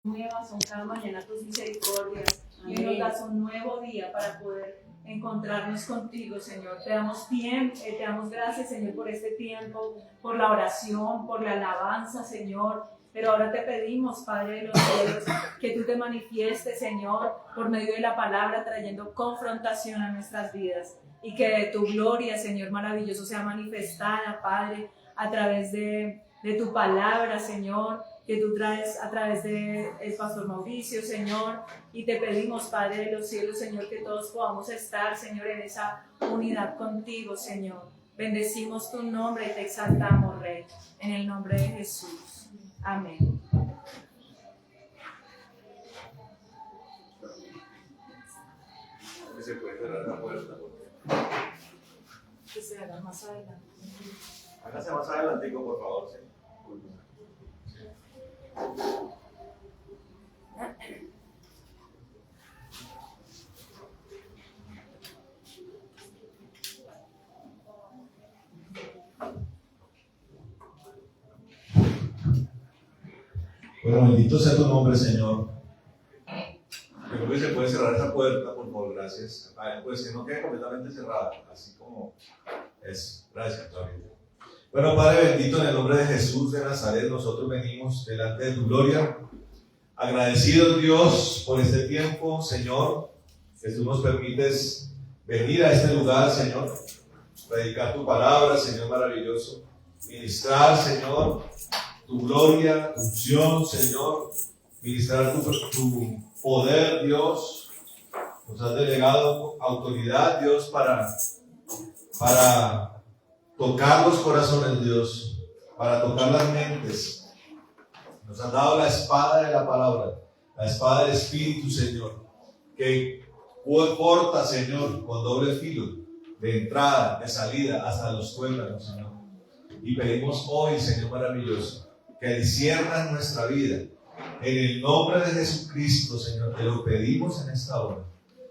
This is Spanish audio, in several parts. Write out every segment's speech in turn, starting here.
Nuevas son cada mañana tus misericordias. Y hoy nos das un nuevo día para poder encontrarnos contigo, Señor. Te damos gracias, Señor, por este tiempo, por la oración, por la alabanza, Señor. Pero ahora te pedimos, Padre de los cielos, que tú te manifiestes, Señor, por medio de la palabra, trayendo confrontación a nuestras vidas. Y que tu gloria, Señor, maravilloso, sea manifestada, Padre, a través de tu palabra, Señor, que tú traes a través del pastor Mauricio, Señor, y te pedimos, Padre de los cielos, Señor, que todos podamos estar, Señor, en esa unidad contigo, Señor. Bendecimos tu nombre y te exaltamos, Rey, en el nombre de Jesús. Amén. Se puede cerrar la puerta. Que se haga más adelante. Hágase más adelantico, por favor, sí. Bueno, bendito sea tu nombre, Señor. Yo creo que se puede cerrar esa puerta, por favor, gracias. Pues que no quede completamente cerrada, así como es. Gracias, David. Bueno, Padre bendito, en el nombre de Jesús de Nazaret, nosotros venimos delante de tu gloria, agradecidos, Dios, por este tiempo, Señor, que tú nos permites venir a este lugar, Señor, predicar tu palabra, Señor maravilloso, ministrar, Señor, tu gloria, tu unción, Señor, ministrar tu poder, Dios. Nos has delegado autoridad, Dios, para tocar los corazones, Dios, para tocar las mentes. Nos has dado la espada de la palabra, la espada del Espíritu, Señor, que corta, Señor, con doble filo, de entrada, de salida, hasta los tuétanos, Señor. Y pedimos hoy, Señor maravilloso, que disciernas nuestra vida. En el nombre de Jesucristo, Señor, te lo pedimos en esta hora.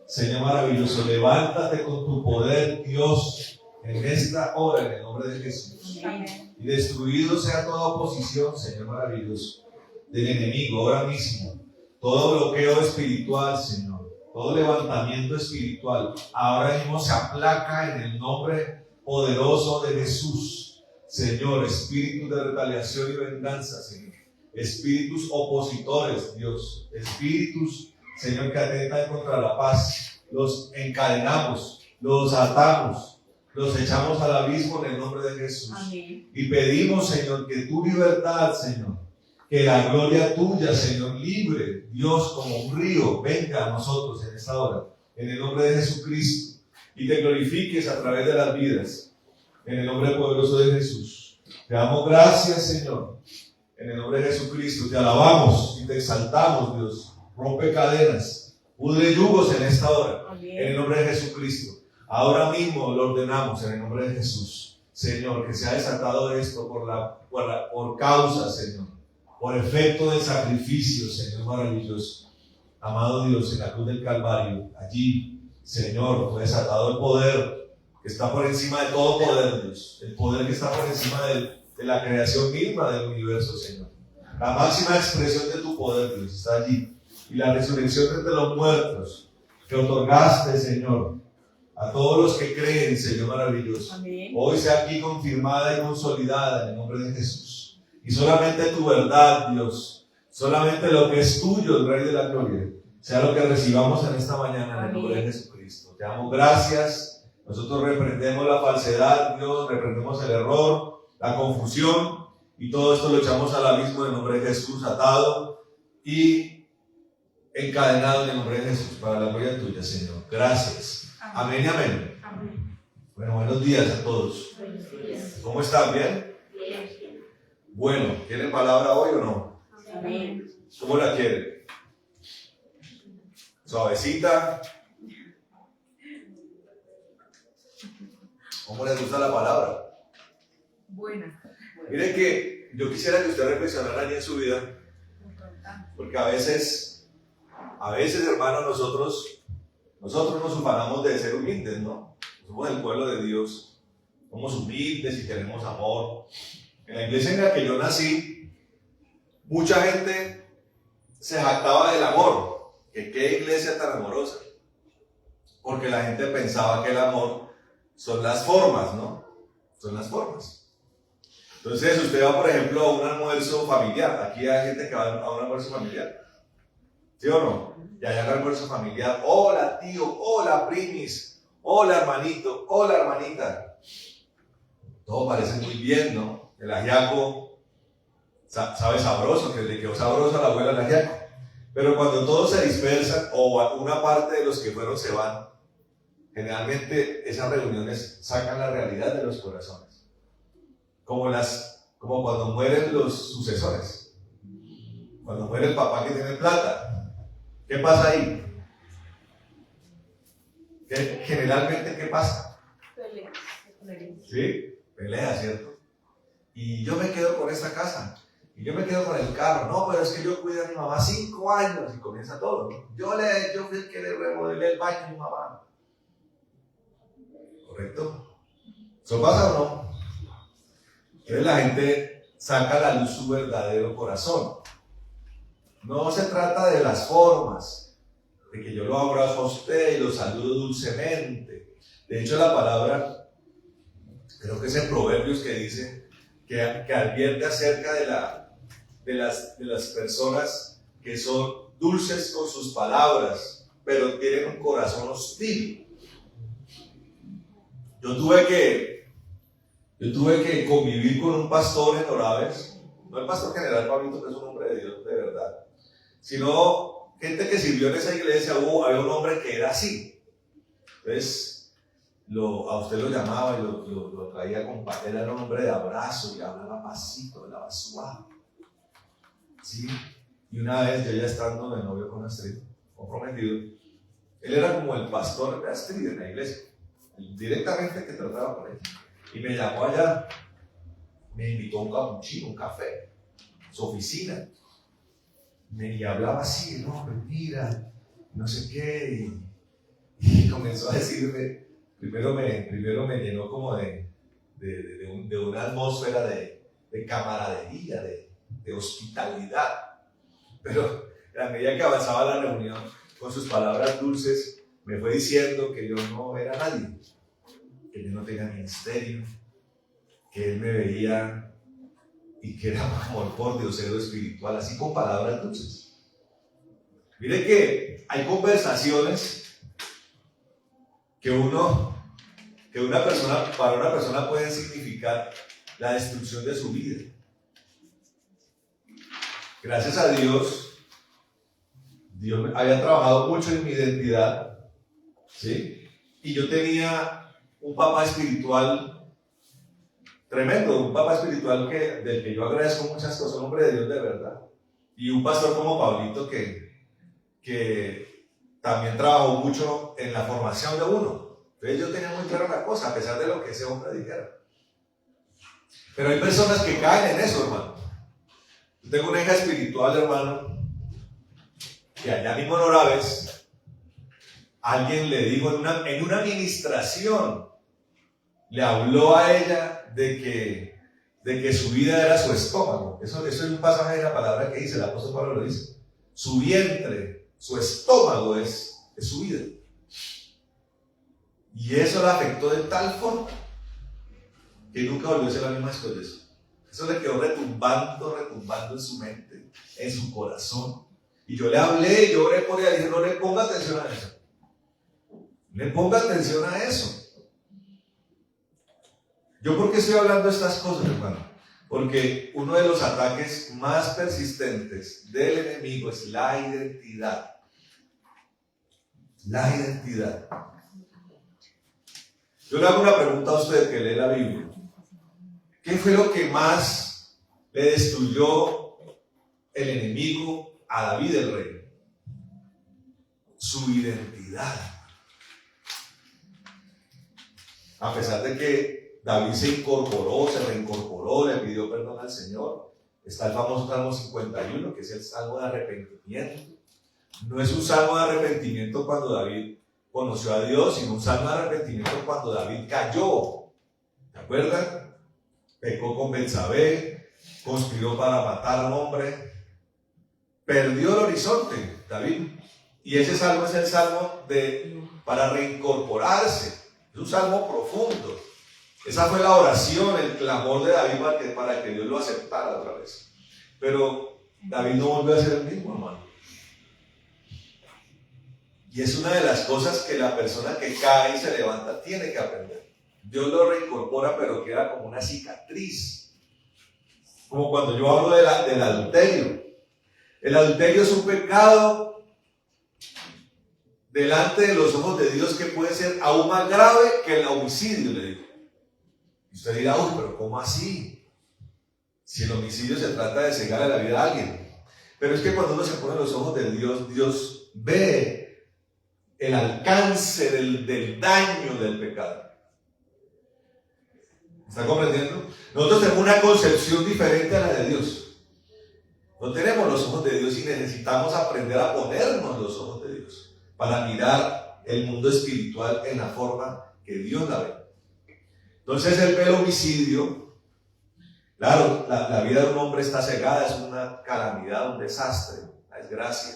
Señor maravilloso, levántate con tu poder, Dios, en esta hora, en el nombre de Jesús. Amén. Y destruido sea toda oposición, Señor maravilloso, del enemigo ahora mismo. Todo bloqueo espiritual, Señor, todo levantamiento espiritual, ahora mismo se aplaca en el nombre poderoso de Jesús. Señor, espíritus de retaliación y venganza, Señor. Espíritus opositores, Dios. Espíritus, Señor, que atentan contra la paz. Los encadenamos, los atamos, los echamos al abismo en el nombre de Jesús. Amén. Y pedimos, Señor, que tu libertad, Señor, que la gloria tuya, Señor, libre, Dios, como un río, venga a nosotros en esta hora, en el nombre de Jesucristo, y te glorifiques a través de las vidas. En el nombre poderoso de Jesús. Te damos gracias, Señor. En el nombre de Jesucristo. Te alabamos y te exaltamos, Dios. Rompe cadenas. Pudre yugos en esta hora. Amén. En el nombre de Jesucristo. Ahora mismo lo ordenamos en el nombre de Jesús. Señor, que sea desatado esto por causa, Señor. Por efecto del sacrificio, Señor maravilloso. Amado Dios, en la cruz del Calvario. Allí, Señor, fue desatado el poder que está por encima de todo poder, Dios. El poder que está por encima de la creación misma del universo, Señor. La máxima expresión de tu poder, Dios, está allí. Y la resurrección de los muertos que otorgaste, Señor, a todos los que creen, Señor maravilloso. Amén. Hoy sea aquí confirmada y consolidada en el nombre de Jesús. Y solamente tu verdad, Dios, solamente lo que es tuyo, el Rey de la Gloria, sea lo que recibamos en esta mañana en el nombre de Jesucristo. Te damos gracias. Nosotros reprendemos la falsedad, Dios, reprendemos el error, la confusión, y todo esto lo echamos al abismo en el nombre de Jesús, atado y encadenado en el nombre de Jesús, para la gloria tuya, Señor. Gracias. Amén y amén. Amén. Bueno, buenos días a todos. ¿Cómo están? ¿Bien? Bien. Bueno, ¿quieren palabra hoy o no? Amén. ¿Cómo la quieren? ¿Suavecita? ¿Cómo les gusta la palabra? Buena. Miren que yo quisiera que usted reflexionara allí en su vida, porque a veces, hermanos, nosotros nos ufanamos de ser humildes, ¿no? Somos el pueblo de Dios, somos humildes y tenemos amor. En la iglesia en la que yo nací, mucha gente se jactaba del amor, que qué iglesia tan amorosa, porque la gente pensaba que el amor son las formas, ¿no? Son las formas. Entonces, usted va, por ejemplo, a un almuerzo familiar. Aquí hay gente que va a un almuerzo familiar. ¿Sí o no? Y allá en el almuerzo familiar, hola tío, hola primis, hola hermanito, hola hermanita. Todo parece muy bien, ¿no? El ajiaco sabe sabroso, que le quedó sabroso a la abuela el ajiaco. Pero cuando todos se dispersan, o una parte de los que fueron se van, generalmente esas reuniones sacan la realidad de los corazones. Como cuando mueren los sucesores. Cuando muere el papá que tiene plata. ¿Qué pasa ahí? Generalmente, ¿qué pasa? Pelea. ¿Sí? Pelea, ¿cierto? Y yo me quedo con esta casa. Y yo me quedo con el carro. No, pero es que yo cuidé a mi mamá 5 años y comienza todo, ¿no? Yo fui el que le remodelé el baño a mi mamá. ¿Correcto? ¿Eso pasa o no? Entonces la gente saca a la luz su verdadero corazón. No se trata de las formas, de que yo lo abrazo a usted y lo saludo dulcemente. De hecho, la palabra, creo que es en Proverbios que dice que advierte acerca de las personas que son dulces con sus palabras, pero tienen un corazón hostil. Yo tuve que convivir con un pastor en Oraves, no el pastor general Pablito, que es un hombre de Dios de verdad, sino gente que sirvió en esa iglesia. Había un hombre que era así. Entonces, a usted lo llamaba y lo traía con patera, era un hombre de abrazo y hablaba pasito, hablaba suave. ¿Sí? Y una vez, yo ya estando de novio con Astrid, comprometido, él era como el pastor de Astrid en la iglesia, directamente que trataba con ella. Y me llamó allá, me invitó a un capuchino, un café, su oficina. Y hablaba así, no, pero mira, no sé qué, y comenzó a decirme, primero me llenó como de una atmósfera de camaradería, de hospitalidad, pero a medida que avanzaba la reunión, con sus palabras dulces, me fue diciendo que yo no era nadie, que yo no tenía ministerio, que él me veía y que era un amor por Diosero espiritual, así con palabras dulces. Mire que hay conversaciones que para una persona pueden significar la destrucción de su vida. Gracias a Dios había trabajado mucho en mi identidad, ¿sí? Y yo tenía un papá espiritual tremendo, un papá espiritual del que yo agradezco muchas cosas, un hombre de Dios de verdad. Y un pastor como Pablito que también trabajó mucho en la formación de uno. Entonces yo tenía muy clara la cosa, a pesar de lo que ese hombre dijera. Pero hay personas que caen en eso, hermano. Yo tengo una hija espiritual, hermano, que allá mismo en Oraves, alguien le dijo en una administración, le habló a ella de que su vida era su estómago. Eso es un pasaje de la palabra que dice, el apóstol Pablo lo dice. Su vientre, su estómago es su vida. Y eso la afectó de tal forma que nunca volvió a ser la misma después de eso. Eso le quedó retumbando en su mente, en su corazón. Y yo le hablé, yo oré por ella, le dije, no le ponga atención a eso. Le ponga atención a eso. ¿Yo por qué estoy hablando de estas cosas, hermano? Porque uno de los ataques más persistentes del enemigo es la identidad. La identidad. Yo le hago una pregunta a usted que lee la Biblia. ¿Qué fue lo que más le destruyó el enemigo a David el rey? Su identidad. A pesar de que David se reincorporó, le pidió perdón al Señor. Está el famoso Salmo 51, que es el salmo de arrepentimiento. No es un salmo de arrepentimiento cuando David conoció a Dios, sino un salmo de arrepentimiento cuando David cayó. ¿Se acuerdan? Pecó con Betsabé, conspiró para matar a un hombre, perdió el horizonte, David. Y ese salmo es el salmo para reincorporarse. Es un salmo profundo. Esa fue la oración, el clamor de David para que Dios lo aceptara otra vez. Pero David no volvió a ser el mismo, hermano. Y es una de las cosas que la persona que cae y se levanta tiene que aprender. Dios lo reincorpora, pero queda como una cicatriz. Como cuando yo hablo del adulterio. El adulterio es un pecado delante de los ojos de Dios que puede ser aún más grave que el homicidio, le digo. Y usted dirá, uy, pero ¿cómo así? Si el homicidio se trata de cegar la vida a alguien. Pero es que cuando uno se pone en los ojos de Dios, Dios ve el alcance del daño del pecado. ¿Está comprendiendo? Nosotros tenemos una concepción diferente a la de Dios. No tenemos los ojos de Dios y necesitamos aprender a ponernos los ojos de Dios para mirar el mundo espiritual en la forma que Dios la ve. Entonces el ver homicidio, claro, la vida de un hombre está cegada, es una calamidad, un desastre, una desgracia.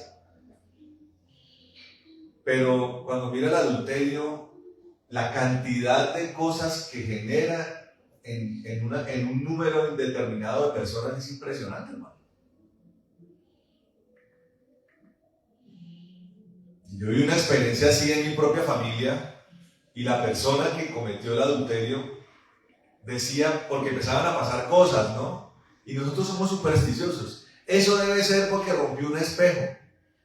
Pero cuando mira el adulterio, la cantidad de cosas que genera en un número indeterminado de personas es impresionante, hermano. Yo vi una experiencia así en mi propia familia y la persona que cometió el adulterio decía, porque empezaban a pasar cosas, ¿no? Y nosotros somos supersticiosos. Eso debe ser porque rompí un espejo.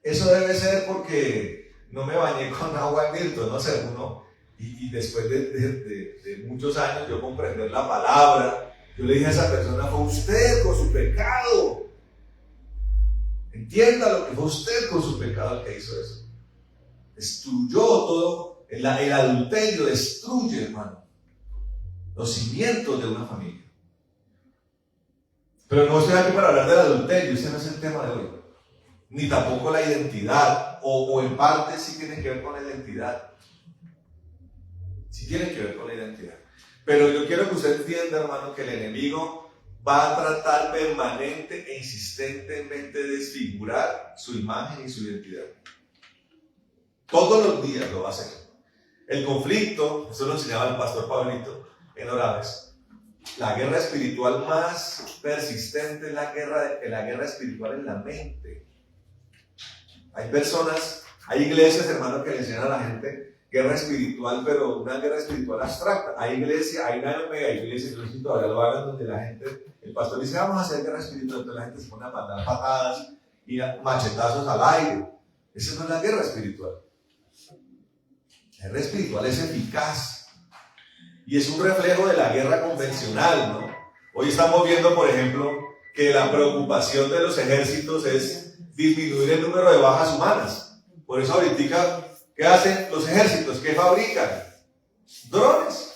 Eso debe ser porque no me bañé con agua en Milton, no sé, uno. Y después de muchos años yo comprender la palabra, yo le dije a esa persona, fue usted con su pecado. Entienda lo que fue usted con su pecado el que hizo eso. Destruyó todo, el adulterio destruye, hermano, los cimientos de una familia. Pero no estoy aquí para hablar del adulterio, ese no es el tema de hoy. Ni tampoco la identidad, o en parte sí tiene que ver con la identidad. Sí tiene que ver con la identidad. Pero yo quiero que usted entienda, hermano, que el enemigo va a tratar permanente e insistentemente de desfigurar su imagen y su identidad. Todos los días lo va a hacer. El conflicto, eso lo enseñaba el pastor Pablito en Oraves, la guerra espiritual más persistente es la guerra espiritual en la mente. Hay personas, hay iglesias, hermano, que le enseñan a la gente guerra espiritual, pero una guerra espiritual abstracta. Hay iglesias, hay una mega iglesia, no sé si todavía lo hagan, donde la gente, el pastor dice, vamos a hacer guerra espiritual, entonces la gente se pone a mandar patadas y machetazos al aire. Esa no es la guerra espiritual. La guerra espiritual es eficaz y es un reflejo de la guerra convencional, ¿no? Hoy estamos viendo, por ejemplo, que la preocupación de los ejércitos es disminuir el número de bajas humanas. Por eso ahorita, ¿qué hacen los ejércitos? ¿Qué fabrican? Drones.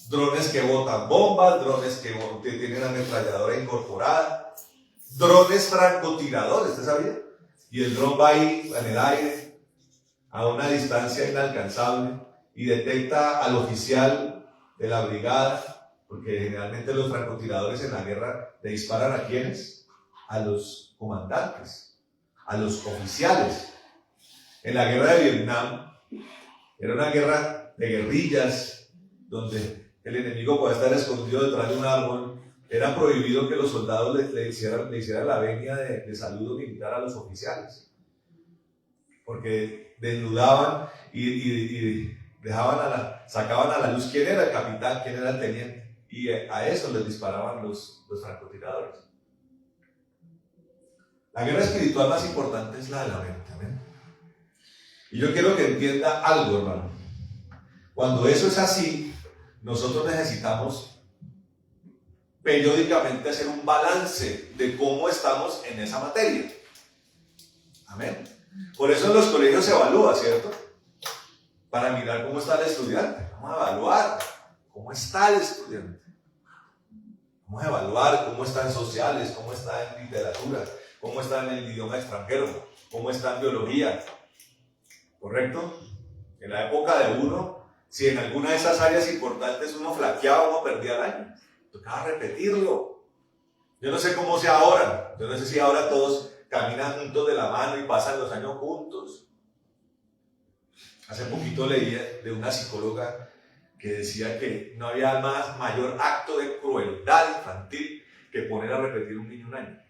Drones que botan bombas, drones que tienen ametralladora incorporada, drones francotiradores, ¿usted sabía? Y el dron va ahí en el aire, a una distancia inalcanzable, y detecta al oficial de la brigada, porque generalmente los francotiradores en la guerra le disparan ¿a quiénes? A los comandantes, a los oficiales. En la guerra de Vietnam, era una guerra de guerrillas, donde el enemigo podía estar escondido detrás de un árbol. Era prohibido que los soldados le hicieran la venia de saludo militar a los oficiales, porque desnudaban y sacaban a la luz quién era el capitán, quién era el teniente, y a eso les disparaban los francotiradores. La guerra espiritual más importante es la de la mente, ¿amén? Y yo quiero que entienda algo, hermano. Cuando eso es así, nosotros necesitamos periódicamente hacer un balance de cómo estamos en esa materia. Amén. Por eso en los colegios se evalúa, ¿cierto? Para mirar cómo está el estudiante. Vamos a evaluar cómo está el estudiante. Vamos a evaluar cómo está en sociales, cómo está en literatura, cómo está en el idioma extranjero, cómo está en biología. ¿Correcto? En la época de uno, si en alguna de esas áreas importantes uno flaqueaba, uno perdía el año. Tocaba repetirlo. Yo no sé cómo sea ahora. Yo no sé si ahora todos caminan juntos de la mano y pasan los años juntos. Hace poquito leí de una psicóloga que decía que no había mayor acto de crueldad infantil que poner a repetir un niño un año.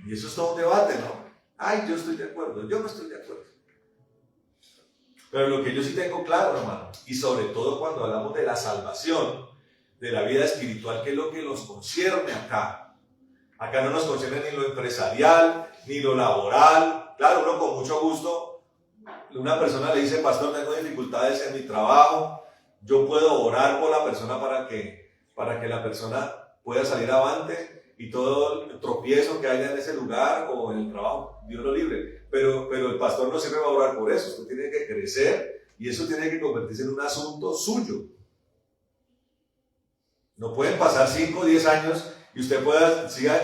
Y eso es todo un debate, ¿no? Ay, yo estoy de acuerdo, yo no estoy de acuerdo. Pero lo que yo sí tengo claro, hermano, y sobre todo cuando hablamos de la salvación, de la vida espiritual, que es lo que nos concierne acá. Acá no nos concierne ni lo empresarial, ni lo laboral. Claro, uno con mucho gusto, una persona le dice, pastor, tengo dificultades en mi trabajo, yo puedo orar por la persona para que la persona pueda salir avante y todo el tropiezo que haya en ese lugar o en el trabajo, Dios lo libre. Pero el pastor no siempre va a orar por eso, usted tiene que crecer y eso tiene que convertirse en un asunto suyo. No pueden pasar 5 o 10 años y usted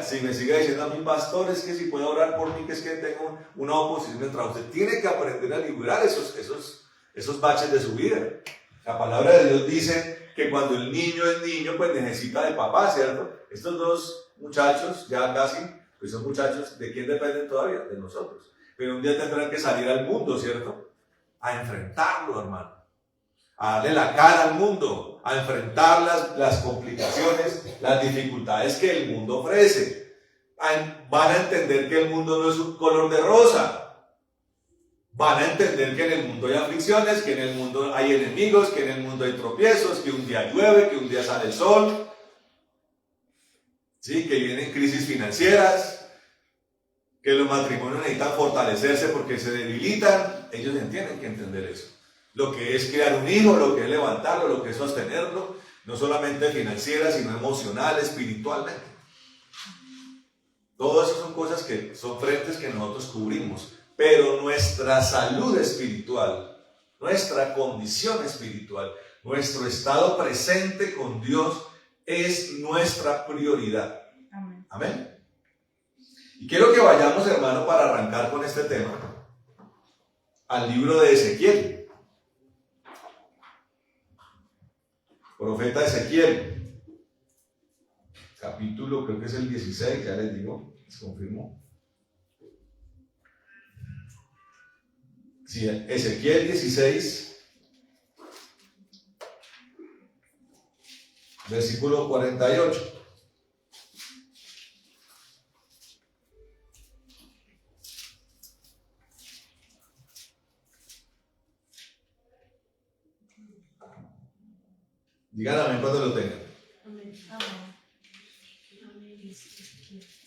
si me siga diciendo a mi pastor, es que si puede orar por mí, que es que tengo una oposición en el trabajo. Usted tiene que aprender a liberar esos baches de su vida. La palabra de Dios dice que cuando el niño es niño, pues necesita de papá, ¿cierto? Estos dos muchachos, ya casi, pues son muchachos, ¿de quién dependen todavía? De nosotros. Pero un día tendrán que salir al mundo, ¿cierto? A enfrentarlo, hermano. A darle la cara al mundo, a enfrentar las complicaciones, las dificultades que el mundo ofrece. Van a entender que el mundo no es un color de rosa. Van a entender que en el mundo hay aflicciones, que en el mundo hay enemigos, que en el mundo hay tropiezos, que un día llueve, que un día sale el sol. ¿Sí? Que vienen crisis financieras, que los matrimonios necesitan fortalecerse porque se debilitan. Ellos tienen que entender eso. Lo que es crear un hijo, lo que es levantarlo, lo que es sostenerlo, no solamente financiera, sino emocional, espiritualmente. Todo eso son cosas que son frentes que nosotros cubrimos, pero nuestra salud espiritual, nuestra condición espiritual, nuestro estado presente con Dios es nuestra prioridad. Amén. Amén. Y quiero que vayamos, hermano, para arrancar con este tema, al libro de Ezequiel. Profeta Ezequiel, capítulo, creo que es el 16, ya les digo, les confirmo. Sí, Ezequiel 16, versículo 48. Digan amén cuando lo tengan.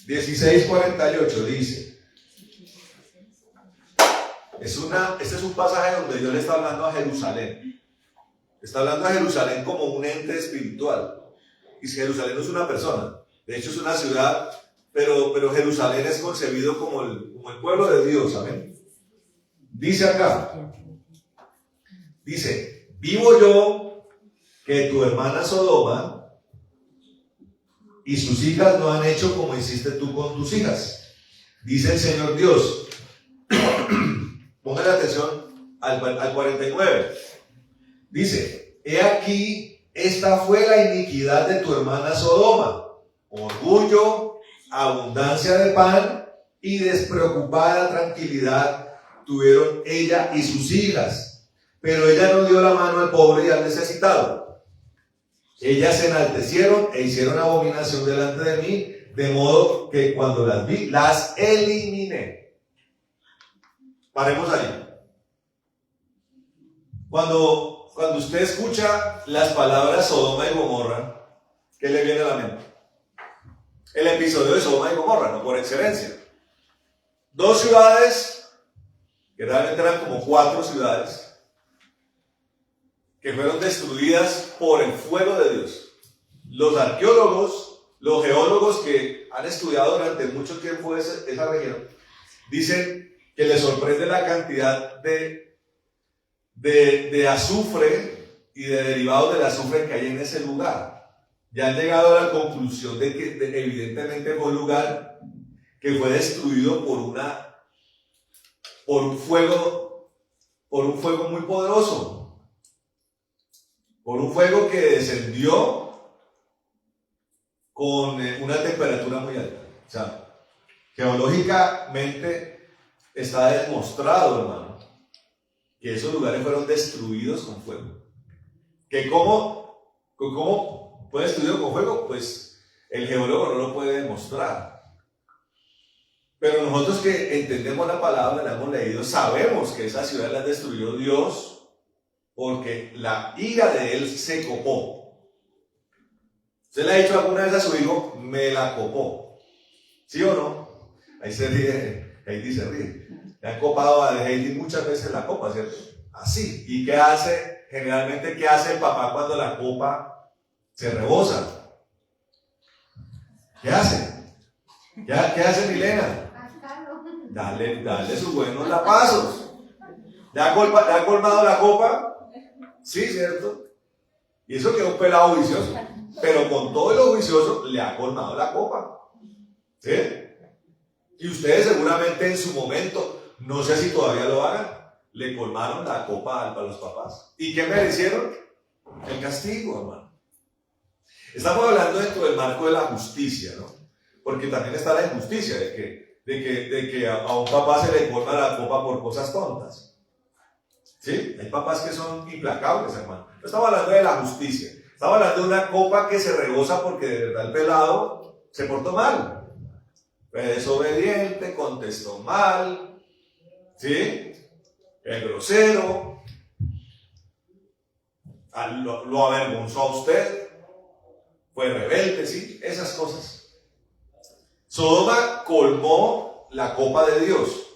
16:48 dice. Este es un pasaje donde Dios le está hablando a Jerusalén. Está hablando a Jerusalén como un ente espiritual. Y si Jerusalén no es una persona, de hecho es una ciudad, pero Jerusalén es concebido como el pueblo de Dios. Amén. Dice acá. Dice, vivo yo que tu hermana Sodoma y sus hijas no han hecho como hiciste tú con tus hijas. Dice el Señor Dios. Póngale atención al 49. Dice, he aquí, esta fue la iniquidad de tu hermana Sodoma. Orgullo, abundancia de pan y despreocupada tranquilidad tuvieron ella y sus hijas. Pero ella no dio la mano al pobre y al necesitado. Ellas se enaltecieron e hicieron abominación delante de mí, de modo que cuando las vi, las eliminé. Paremos ahí. Cuando usted escucha las palabras Sodoma y Gomorra, ¿qué le viene a la mente? El episodio de Sodoma y Gomorra, no por excelencia. 2 ciudades, que realmente eran como 4 ciudades, que fueron destruidas por el fuego de Dios. Los arqueólogos, los geólogos que han estudiado durante mucho tiempo esa región, dicen que les sorprende la cantidad de azufre y de derivados del azufre que hay en ese lugar. Ya han llegado a la conclusión de que evidentemente fue un lugar que fue destruido por un fuego muy poderoso. Por un fuego que descendió con una temperatura muy alta. O sea, Geológicamente está demostrado, hermano, que esos lugares fueron destruidos con fuego. ¿Que cómo fue destruido con fuego? Pues el geólogo no lo puede demostrar. Pero nosotros que entendemos la palabra, la hemos leído, sabemos que esa ciudad la destruyó Dios porque la ira de él se copó. ¿Usted le ha dicho alguna vez a su hijo, me la copó? ¿Sí o no? Ahí se ríe, Heidi se ríe. Le han copado a Heidi muchas veces la copa, ¿cierto? Así. ¿Y qué hace? Generalmente, ¿qué hace el papá cuando la copa se rebosa? ¿Qué hace? ¿Qué hace Milena? Dale sus buenos lapazos. ¿Le ha colmado la copa? Sí, ¿cierto? Y eso que es un pelado juicioso. Pero con todo lo juicioso le ha colmado la copa. ¿Sí? Y ustedes seguramente en su momento, no sé si todavía lo hagan, le colmaron la copa a los papás. ¿Y qué merecieron? El castigo, hermano. Estamos hablando dentro del marco de la justicia, ¿no? Porque también está la injusticia de que a un papá se le colma la copa por cosas tontas. ¿Sí? Hay papás que son implacables, hermano. No estamos hablando de la justicia. Estamos hablando de una copa que se rebosa porque de verdad el pelado se portó mal. Fue desobediente, contestó mal, ¿sí? Es grosero, lo avergonzó a usted, fue rebelde, ¿sí? Esas cosas. Sodoma colmó la copa de Dios.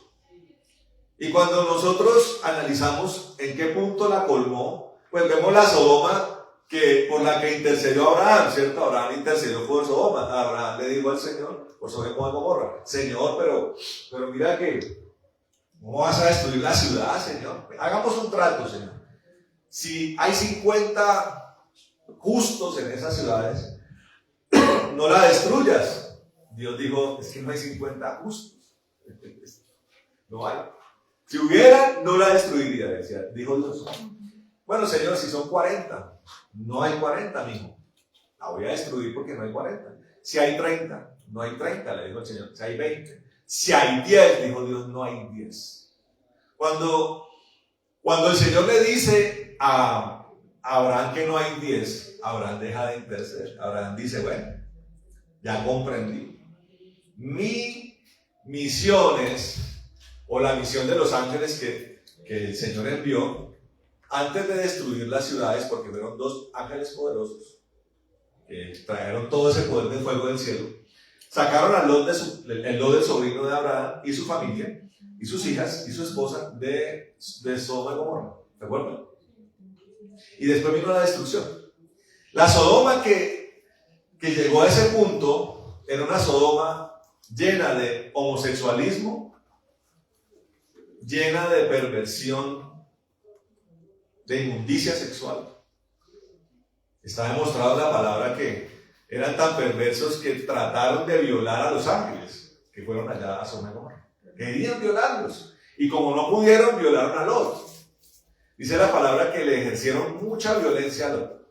Y cuando nosotros analizamos en qué punto la colmó, pues vemos la Sodoma por la que intercedió Abraham, ¿cierto? Abraham intercedió por Sodoma. Abraham le dijo al Señor, por Sodoma y Gomorra, Señor, pero mira que, ¿cómo vas a destruir la ciudad, Señor? Hagamos un trato, Señor. Si hay 50 justos en esas ciudades, no la destruyas. Dios dijo, es que no hay 50 justos. No hay. Si hubiera, no la destruiría, dijo Dios. Bueno, Señor, si son 40, no hay 40, mijo. La voy a destruir porque no hay 40. Si hay 30, no hay 30, le dijo el Señor. Si hay 20. Si hay 10, dijo Dios, no hay 10. Cuando el Señor le dice a Abraham que no hay 10, Abraham deja de interceder. Abraham dice, bueno, ya comprendí. Mi misión es, o la misión de los ángeles que el Señor envió, antes de destruir las ciudades, porque fueron 2 ángeles poderosos, que trajeron todo ese poder de fuego del cielo, sacaron a Lot, el Lot del sobrino de Abraham, y su familia, y sus hijas, y su esposa, de Sodoma y Gomorra. ¿De acuerdo? Y después vino la destrucción. La Sodoma que llegó a ese punto, era una Sodoma llena de homosexualismo, llena de perversión, de inmundicia sexual. Está demostrado en la palabra que eran tan perversos que trataron de violar a los ángeles que fueron allá a Sodoma y Gomorra. Querían violarlos. Y como no pudieron, violaron a Lot. Dice la palabra que le ejercieron mucha violencia a Lot.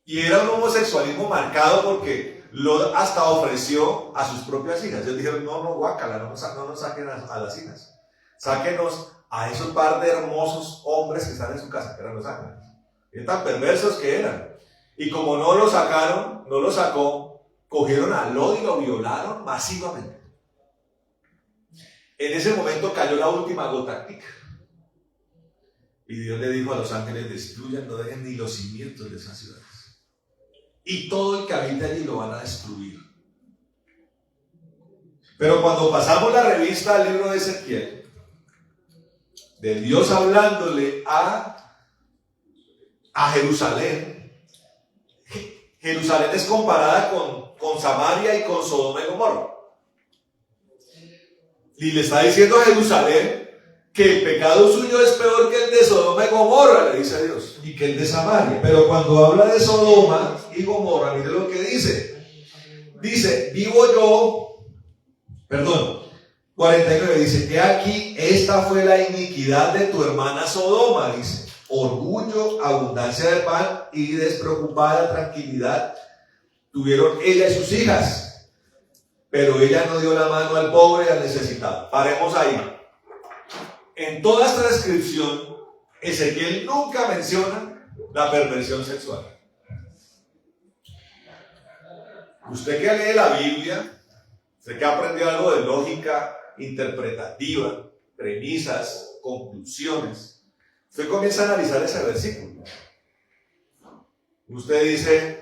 Y era un homosexualismo marcado porque Lot hasta ofreció a sus propias hijas. Ellos dijeron, no, guácala, no nos saquen a las hijas. Sáquenos a esos par de hermosos hombres que están en su casa, que eran los ángeles. Y tan perversos que eran. Y como no lo sacó, cogieron a Lot y lo violaron masivamente. En ese momento cayó la última gota. Y Dios le dijo a los ángeles, destruyan, no dejen ni los cimientos de esas ciudades. Y todo el que habita allí lo van a destruir. Pero cuando pasamos la revista al libro de Ezequiel, de Dios hablándole a Jerusalén, Jerusalén es comparada con Samaria y con Sodoma y Gomorra. Y le está diciendo a Jerusalén que el pecado suyo es peor que el de Sodoma y Gomorra, le dice a Dios, y que el de Samaria. Pero cuando habla de Sodoma y Gomorra, mire lo que dice. Dice, 49 dice, que aquí esta fue la iniquidad de tu hermana Sodoma, dice. Orgullo, abundancia de pan y despreocupada tranquilidad tuvieron ella y sus hijas. pero ella no dio la mano al pobre y al necesitado. Paremos ahí. En toda esta descripción, Ezequiel nunca menciona la perversión sexual. Usted que lee la Biblia, usted que ha aprendido algo de lógica interpretativa, premisas, conclusiones, usted comienza a analizar ese versículo. Usted dice,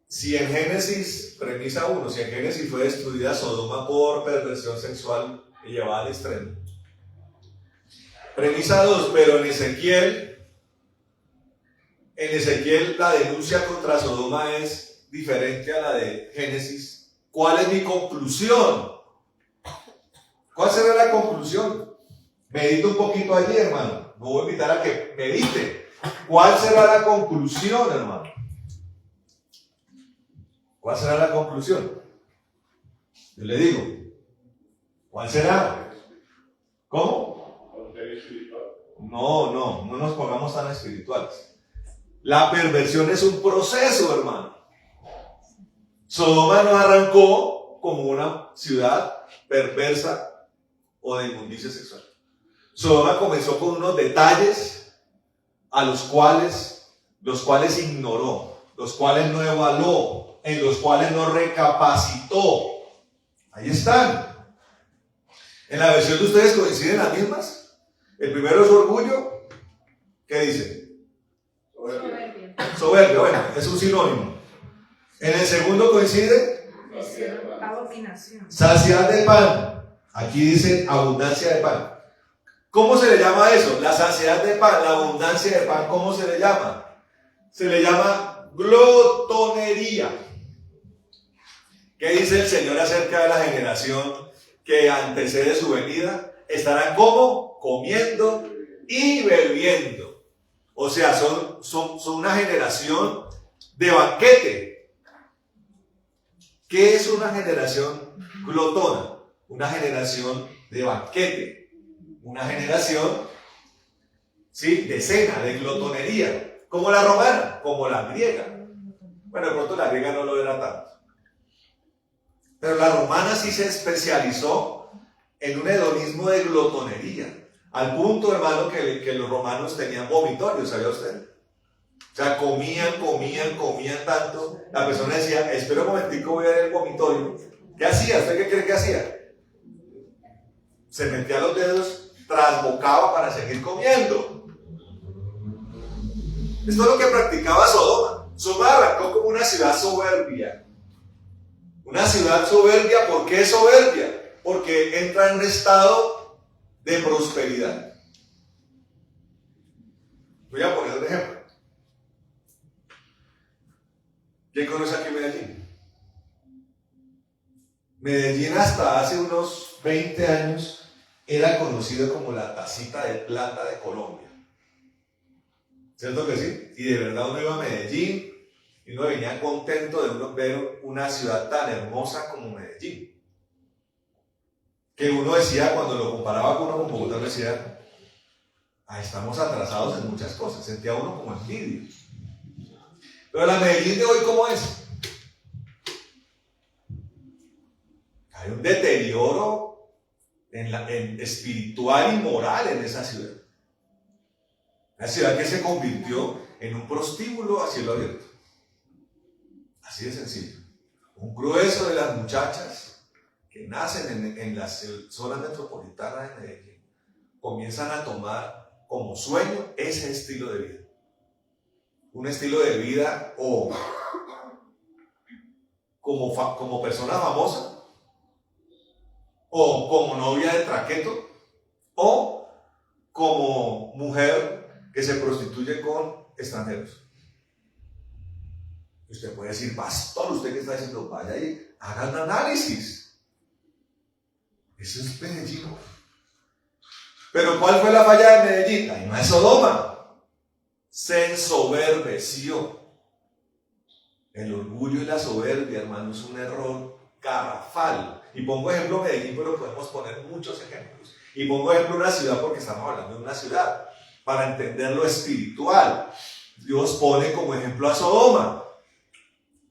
si en Génesis, premisa 1, si en Génesis fue destruida Sodoma por perversión sexual y llevada al extremo. Premisa 2, pero en Ezequiel la denuncia contra Sodoma es diferente a la de Génesis. ¿Cuál es mi conclusión? ¿Cuál será la conclusión? Medita un poquito allí, hermano. Me voy a invitar a que medite. ¿Cuál será la conclusión, hermano? ¿Cuál será la conclusión? Yo le digo, ¿cuál será? ¿Cómo? No nos pongamos tan espirituales. La perversión es un proceso, hermano. Sodoma no arrancó como una ciudad perversa o de inmundicia sexual. Sodoma comenzó con unos detalles a los cuales ignoró, los cuales no evaluó, en los cuales no recapacitó. Ahí están. En la versión de ustedes coinciden las mismas. El primero es orgullo. ¿Qué dice? Soberbia, bueno, es un sinónimo. En el segundo coincide Abominación. saciedad de pan. Aquí dice abundancia de pan. ¿Cómo se le llama eso? La saciedad de pan, la abundancia de pan, ¿cómo se le llama? Se le llama glotonería. ¿Qué dice el Señor acerca de la generación que antecede su venida? Estarán como comiendo y bebiendo. O sea, son una generación de banquete. ¿Qué es una generación glotona? Una generación de banquete. Una generación, ¿sí?, de cena, de glotonería. Como la romana, como la griega. Bueno, de pronto la griega no lo era tanto. Pero la romana sí se especializó en un hedonismo de glotonería. Al punto, hermano, que los romanos tenían vomitorios, ¿sabía usted? O sea, comían tanto. La persona decía, espera un momentico, voy a ver el vomitorio. ¿Qué hacía? ¿Usted qué cree que hacía? Se metía los dedos, trasbocaba para seguir comiendo. Esto es lo que practicaba Sodoma. Sodoma arrancó como una ciudad soberbia. Una ciudad soberbia, ¿por qué soberbia? Porque entra en un estado de prosperidad. Voy a poner un ejemplo. ¿Quién conoce aquí Medellín? Medellín hasta hace unos 20 años era conocido como la tacita de plata de Colombia. ¿Cierto que sí? Y de verdad uno iba a Medellín y uno venía contento de ver una ciudad tan hermosa como Medellín. Que uno decía, cuando lo comparaba con uno con Bogotá, decía, estamos atrasados en muchas cosas. Sentía uno como envidia. Pero la Medellín de hoy, ¿cómo es? Hay un deterioro en espiritual y moral en esa ciudad. Una ciudad que se convirtió en un prostíbulo a cielo abierto. Así de sencillo. Un grueso de las muchachas que nacen en las zonas metropolitanas de Medellín comienzan a tomar como sueño ese estilo de vida. Un estilo de vida o como persona famosa, o como novia de traqueto, o como mujer que se prostituye con extranjeros. Usted puede decir, pastor, usted que está diciendo, vaya ahí, haga un análisis. Eso es Medellín. Pero ¿cuál fue la falla de Medellín? Ahí no es Sodoma. Se ensoberbeció. El orgullo y la soberbia, hermano, es un error garrafal. Y pongo ejemplo Medellín, pero podemos poner muchos ejemplos. Y pongo ejemplo una ciudad porque estamos hablando de una ciudad. Para entender lo espiritual, Dios pone como ejemplo a Sodoma.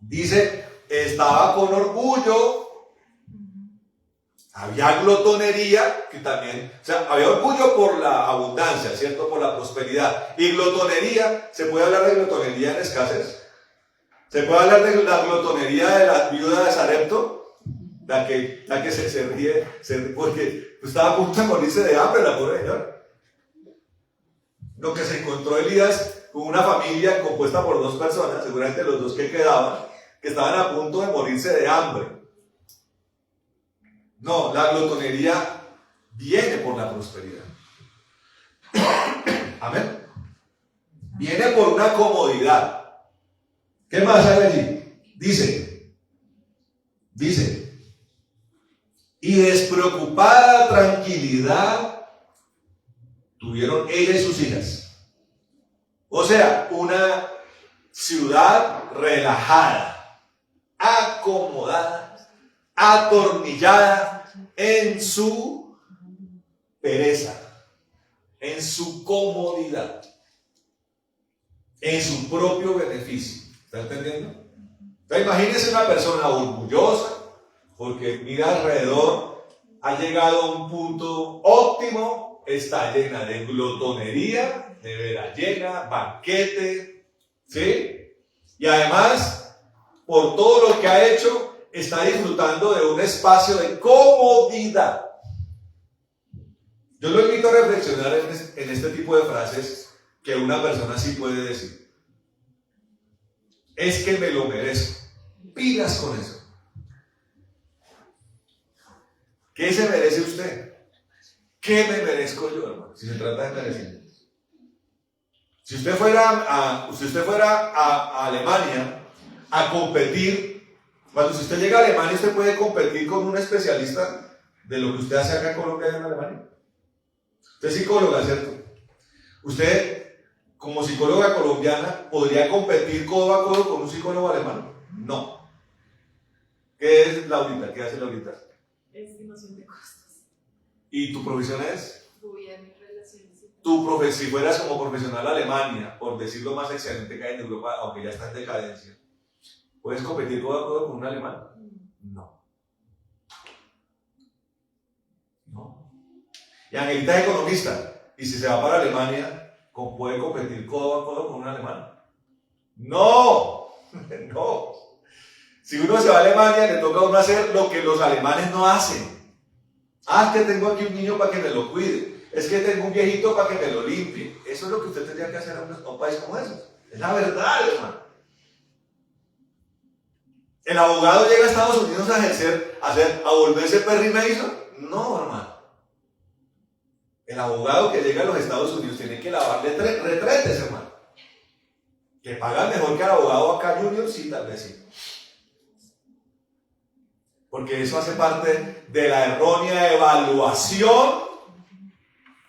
Dice, estaba con orgullo Había glotonería, que también, o sea, había orgullo por la abundancia, ¿cierto? Por la prosperidad. Y glotonería, ¿se puede hablar de glotonería en escasez? ¿Se puede hablar de la glotonería de la viuda de Sarepto? La que se ríe, porque estaba a punto de morirse de hambre la pobre señora. Lo que se encontró Elías con una familia compuesta por 2 personas, seguramente los 2 que quedaban, que estaban a punto de morirse de hambre. No, la glotonería viene por la prosperidad. Amén. Viene por una comodidad. ¿Qué más hay allí? Dice, y despreocupada tranquilidad tuvieron ella y sus hijas. O sea, una ciudad relajada, acomodada, atornillada en su pereza, en su comodidad, en su propio beneficio. ¿Está entendiendo? Entonces, imagínense una persona orgullosa, porque mira alrededor, ha llegado a un punto óptimo, está llena de glotonería, nevera llena, banquete, ¿sí? Y además, por todo lo que ha hecho, está disfrutando de un espacio de comodidad. Yo lo invito a reflexionar en este tipo de frases que una persona sí puede decir. Es que me lo merezco. Pilas con eso. ¿Qué se merece usted? ¿Qué me merezco yo, hermano? Si se trata de merecer. Si usted fuera a Alemania a competir, si usted llega a Alemania, usted puede competir con un especialista de lo que usted hace acá en Colombia y en Alemania. Usted es psicóloga, ¿cierto? Usted, como psicóloga colombiana, ¿podría competir codo a codo con un psicólogo alemán? No. ¿Qué es Laurita? ¿Qué hace Laurita? Estimación de costos. ¿Y tu profesión es? Gobierno y relaciones. Si fueras como profesional a Alemania, por decirlo más excelente que hay en Europa, aunque ya está en decadencia, ¿puedes competir codo a codo con un alemán? No. No. Y Angelita es economista, y si se va para Alemania, ¿puede competir codo a codo con un alemán? No. No. Si uno se va a Alemania, le toca a uno hacer lo que los alemanes no hacen. Ah, es que tengo aquí un niño para que me lo cuide. Es que tengo un viejito para que me lo limpie. Eso es lo que usted tendría que hacer a un país como ese. Es la verdad, hermano. ¿El abogado llega a Estados Unidos a volverse Perry Mason? No, hermano. El abogado que llega a los Estados Unidos tiene que lavarle retretes, hermano. ¿Que pagan mejor que el abogado acá Junior? Sí, tal vez sí. Porque eso hace parte de la errónea evaluación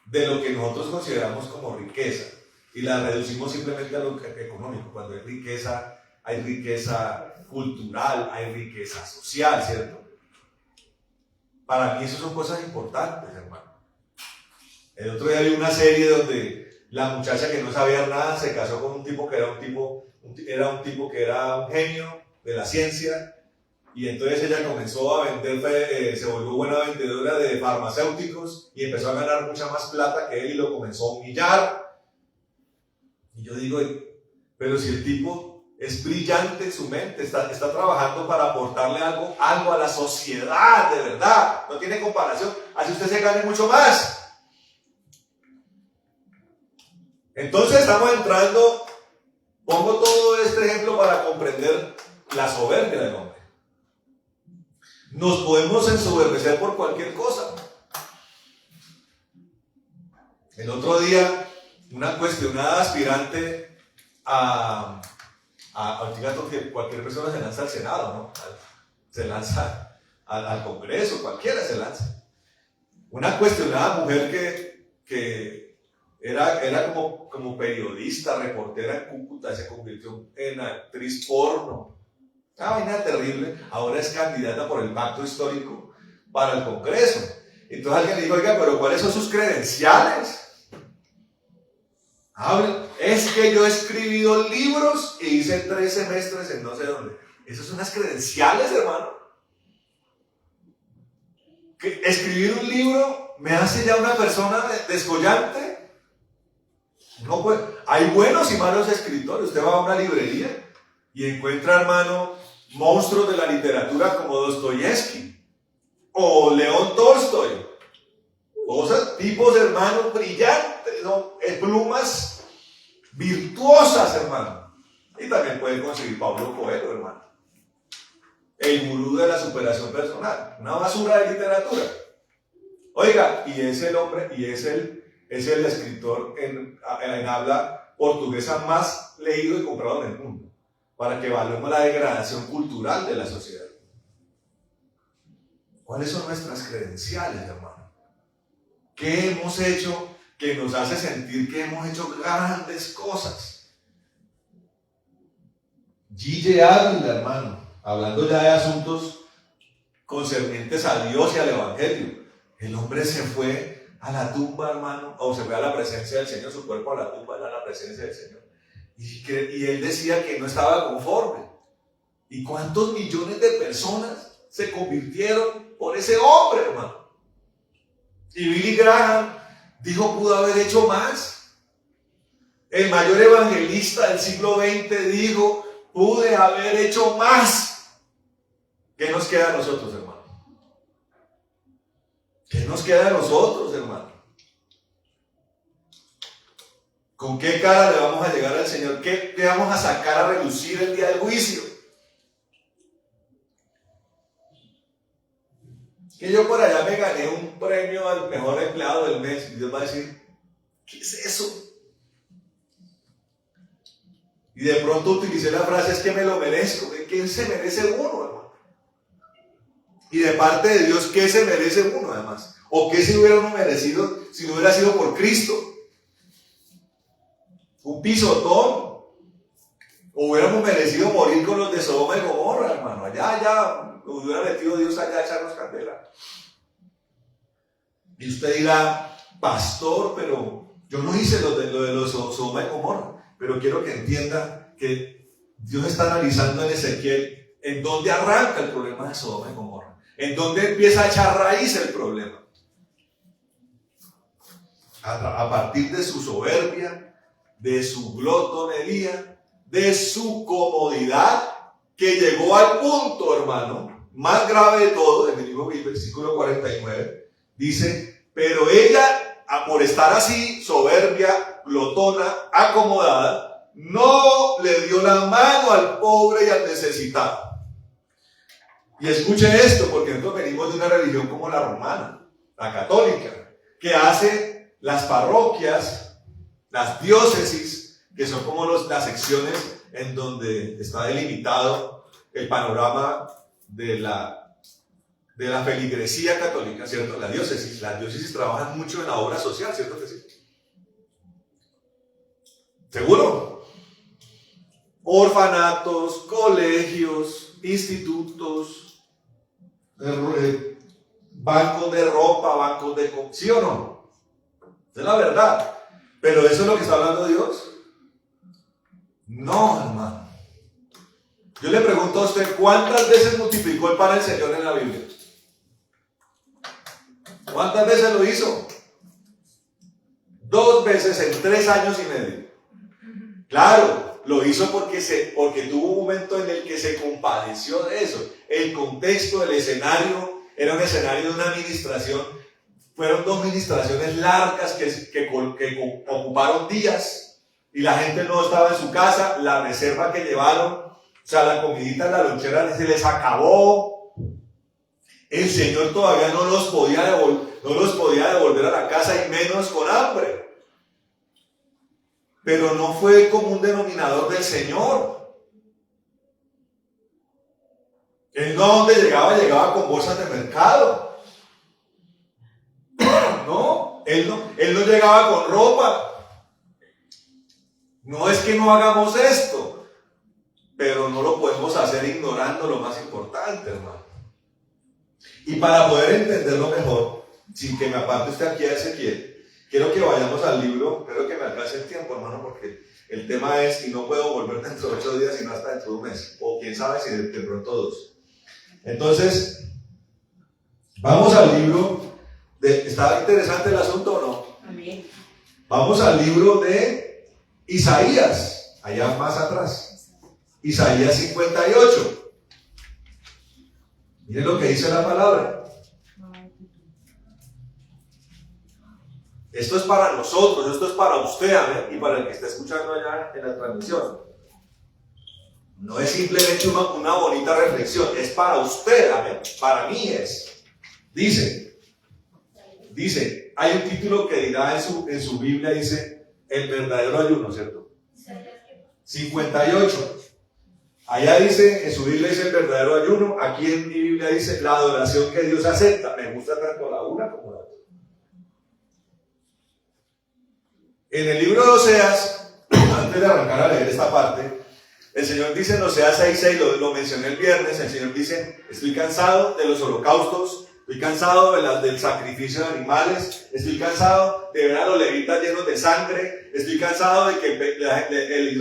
de lo que nosotros consideramos como riqueza. Y la reducimos simplemente a lo económico. Cuando hay riqueza cultural, hay riqueza social, ¿cierto? Para mí eso son cosas importantes, hermano. El otro día vi una serie donde la muchacha que no sabía nada se casó con un tipo que era un genio de la ciencia, y entonces ella comenzó a vender, se volvió buena vendedora de farmacéuticos y empezó a ganar mucha más plata que él y lo comenzó a humillar. Y yo digo, pero si el tipo es brillante en su mente, está trabajando para aportarle algo a la sociedad, de verdad, no tiene comparación, así usted se gane mucho más. Entonces estamos entrando, pongo todo este ejemplo para comprender la soberbia del hombre. Nos podemos ensoberbecer por cualquier cosa. El otro día, una cuestionada aspirante fíjate que cualquier persona se lanza al Senado, ¿no? Se lanza al Congreso, cualquiera se lanza. Una cuestionada mujer que era como periodista, reportera en Cúcuta, se convirtió en actriz porno. Una vaina terrible. Ahora es candidata por el pacto histórico para el Congreso. Entonces alguien le dijo, oiga, pero ¿cuáles son sus credenciales? Es que yo he escribido libros y hice 3 semestres en no sé dónde. ¿Esas son las credenciales, hermano? ¿Que escribir un libro me hace ya una persona descollante? No, pues, hay buenos y malos escritores. Usted va a una librería y encuentra, hermano, monstruos de la literatura como Dostoyevsky o León Tolstoy. Cosas, tipos, hermanos, brillantes, ¿no? Plumas virtuosas, hermano. Y también pueden conseguir Pablo Coelho, hermano. El gurú de la superación personal. Una basura de literatura. Oiga, y es el hombre, y es el escritor en habla portuguesa más leído y comprado en el mundo. Para que evaluemos la degradación cultural de la sociedad. ¿Cuáles son nuestras credenciales, hermano? ¿Qué hemos hecho que nos hace sentir que hemos hecho grandes cosas? G.J. Ávila, hermano, hablando ya de asuntos concernientes a Dios y al Evangelio. El hombre se fue a la tumba, hermano, o se fue a la presencia del Señor, su cuerpo a la tumba era la presencia del Señor. Y él decía que no estaba conforme. ¿Y cuántos millones de personas se convirtieron por ese hombre, hermano? Y Billy Graham dijo, pudo haber hecho más. El mayor evangelista del siglo XX dijo, pude haber hecho más. ¿Qué nos queda a nosotros, hermano? ¿Qué nos queda a nosotros, hermano? ¿Con qué cara le vamos a llegar al Señor? ¿Qué le vamos a sacar a relucir el día del juicio? Que yo por allá me gané un premio al mejor empleado del mes. Y Dios va a decir, ¿qué es eso? Y de pronto utilicé la frase, es que me lo merezco. ¿Qué se merece uno, hermano? Y de parte de Dios, ¿qué se merece uno, además? ¿O qué se hubiera uno merecido si no hubiera sido por Cristo? ¿Un pisotón? ¿O hubiéramos merecido morir con los de Sodoma y Gomorra, hermano? Allá, nos hubiera metido Dios allá a echarnos candela. Y usted dirá, pastor, pero yo no hice lo de los Sodoma y Gomorra. Pero quiero que entienda que Dios está analizando en Ezequiel en dónde arranca el problema de Sodoma y Gomorra. En dónde empieza a echar raíz el problema. A partir de su soberbia, de su glotonería, de su comodidad, que llegó al punto, hermano, más grave de todo, en el mismo versículo 49, dice, pero ella, por estar así, soberbia, glotona, acomodada, no le dio la mano al pobre y al necesitado. Y escuche esto, porque nosotros venimos de una religión como la romana, la católica, que hace las parroquias, las diócesis, que son como las secciones en donde está delimitado el panorama de la feligresía católica, ¿cierto? Las diócesis trabajan mucho en la obra social, ¿cierto que sí? ¿Seguro? Orfanatos, colegios, institutos, bancos de ropa, bancos de... ¿Sí o no? Es la verdad. ¿Pero eso es lo que está hablando Dios? No, hermano. Yo le pregunto a usted, ¿cuántas veces multiplicó el pan el Señor en la Biblia? ¿Cuántas veces lo hizo? 2 veces en 3 años y medio. Claro, lo hizo porque tuvo un momento en el que se compadeció de eso. El contexto, el escenario, era un escenario de una administración. Fueron 2 administraciones largas que ocuparon días y la gente no estaba en su casa. La reserva que llevaron, o sea, la comidita en la lonchera se les acabó. El Señor todavía no los podía devolver a la casa y menos con hambre. Pero no fue el común denominador del Señor. Él no donde llegaba con bolsas de mercado. No, él no llegaba con ropa. No es que no hagamos esto, pero no lo podemos hacer ignorando lo más importante, hermano. Y para poder entenderlo mejor, sin que me aparte usted aquí a Ezequiel, quiero que vayamos al libro, espero que me alcance el tiempo, hermano, porque el tema es, y no puedo volver dentro de 8 días, sino hasta dentro de un mes, o quién sabe si de pronto 2. Entonces, Vamos al libro de... ¿Está interesante el asunto o no? Amén. Vamos al libro de Isaías, allá más atrás. Isaías 58. Miren lo que dice la palabra. Esto es para nosotros, esto es para usted, amén, y para el que está escuchando allá en la transmisión. No es simplemente una bonita reflexión, es para usted, amén, para mí es. Dice, hay un título que dirá en su Biblia, dice, el verdadero ayuno, ¿cierto? 58. Allá dice, en su Biblia dice el verdadero ayuno, aquí en mi Biblia dice la adoración que Dios acepta. Me gusta tanto la una como la otra. En el libro de Oseas, antes de arrancar a leer esta parte, el Señor dice en Oseas 6:6, lo mencioné el viernes, el Señor dice, estoy cansado de los holocaustos, estoy cansado del sacrificio de animales, estoy cansado de ver a los levitas llenos de sangre, estoy cansado de que el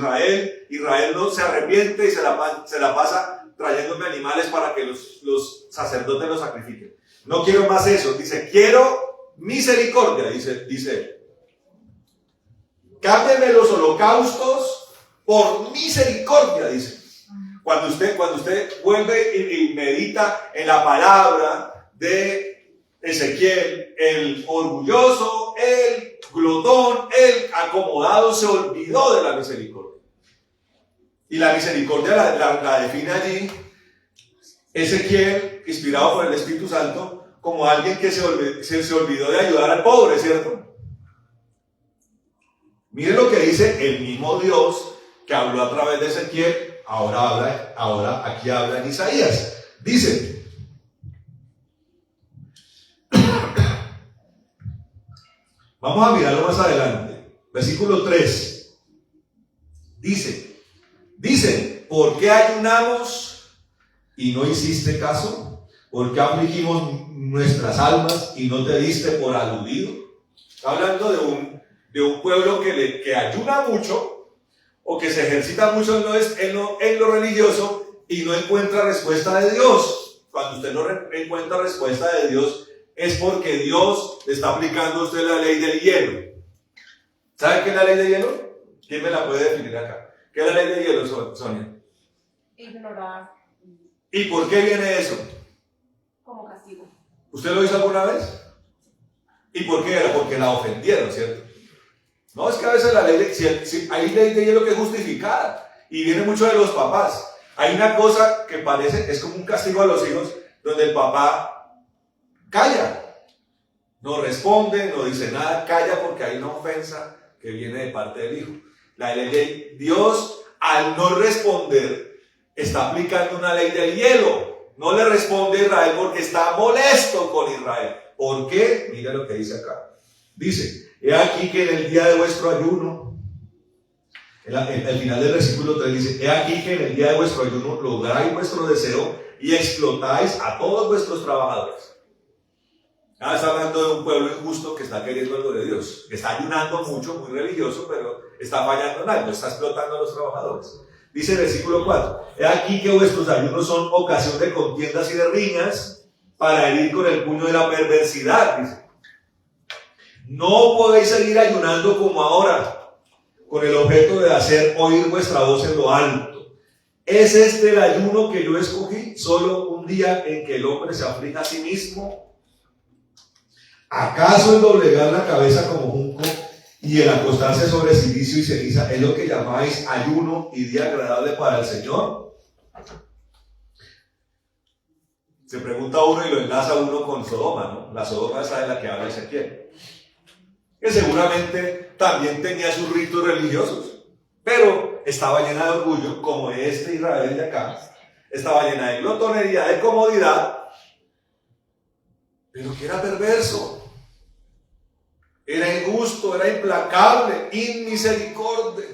Israel no se arrepiente y se la pasa trayéndome animales para que los sacerdotes los sacrifiquen. No quiero más eso, dice, quiero misericordia, dice él. Cámbienme los holocaustos por misericordia, dice. Cuando usted vuelve y medita en la palabra de Ezequiel, el orgulloso, el glotón, el acomodado se olvidó de la misericordia. Y la misericordia la define allí Ezequiel, inspirado por el Espíritu Santo, como alguien que se olvidó de ayudar al pobre, ¿cierto? Mire lo que dice el mismo Dios que habló a través de Ezequiel, ahora aquí habla en Isaías. Dice, vamos a mirarlo más adelante, versículo 3, dice, ¿por qué ayunamos y no hiciste caso? ¿Por qué afligimos nuestras almas y no te diste por aludido? Está hablando de un pueblo que ayuna mucho o que se ejercita mucho en lo religioso y no encuentra respuesta de Dios. Cuando usted no encuentra respuesta de Dios es porque Dios le está aplicando a usted la ley del hielo. ¿Sabe qué es la ley del hielo? ¿Quién me la puede definir acá? ¿Qué es la ley del hielo, Sonia? Ignorar. ¿Y por qué viene eso? Como castigo. ¿Usted lo hizo alguna vez? ¿Y por qué era? Porque la ofendieron, ¿cierto? No, es que a veces la ley, si hay ley de hielo que es justificada y viene mucho de los papás. Hay una cosa que parece, es como un castigo a los hijos, donde el papá calla, no responde, no dice nada, calla porque hay una ofensa que viene de parte del hijo. La ley de Dios, al no responder, está aplicando una ley del hielo. No le responde a Israel porque está molesto con Israel. ¿Por qué? Mira lo que dice acá. Dice, he aquí que en el día de vuestro ayuno, al final del versículo 3 dice, he aquí que en el día de vuestro ayuno lográis vuestro deseo y explotáis a todos vuestros trabajadores. Está hablando de un pueblo injusto que está queriendo algo de Dios, que está ayunando mucho, muy religioso, pero está fallando en algo, está explotando a los trabajadores. Dice el versículo 4, he aquí que vuestros ayunos son ocasión de contiendas y de riñas para herir con el puño de la perversidad, dice. No podéis seguir ayunando como ahora, con el objeto de hacer oír vuestra voz en lo alto. ¿Es este el ayuno que yo escogí? Solo un día en que el hombre se aflija a sí mismo. ¿Acaso el doblegar la cabeza como junco y el acostarse sobre silicio y ceniza es lo que llamáis ayuno y día agradable para el Señor? Se pregunta uno y lo enlaza uno con Sodoma, ¿no? La Sodoma esa de la que habla Ezequiel, que seguramente también tenía sus ritos religiosos, pero estaba llena de orgullo, como este Israel de acá, estaba llena de glotonería, de comodidad, pero que era perverso, era injusto, era implacable, inmisericordia.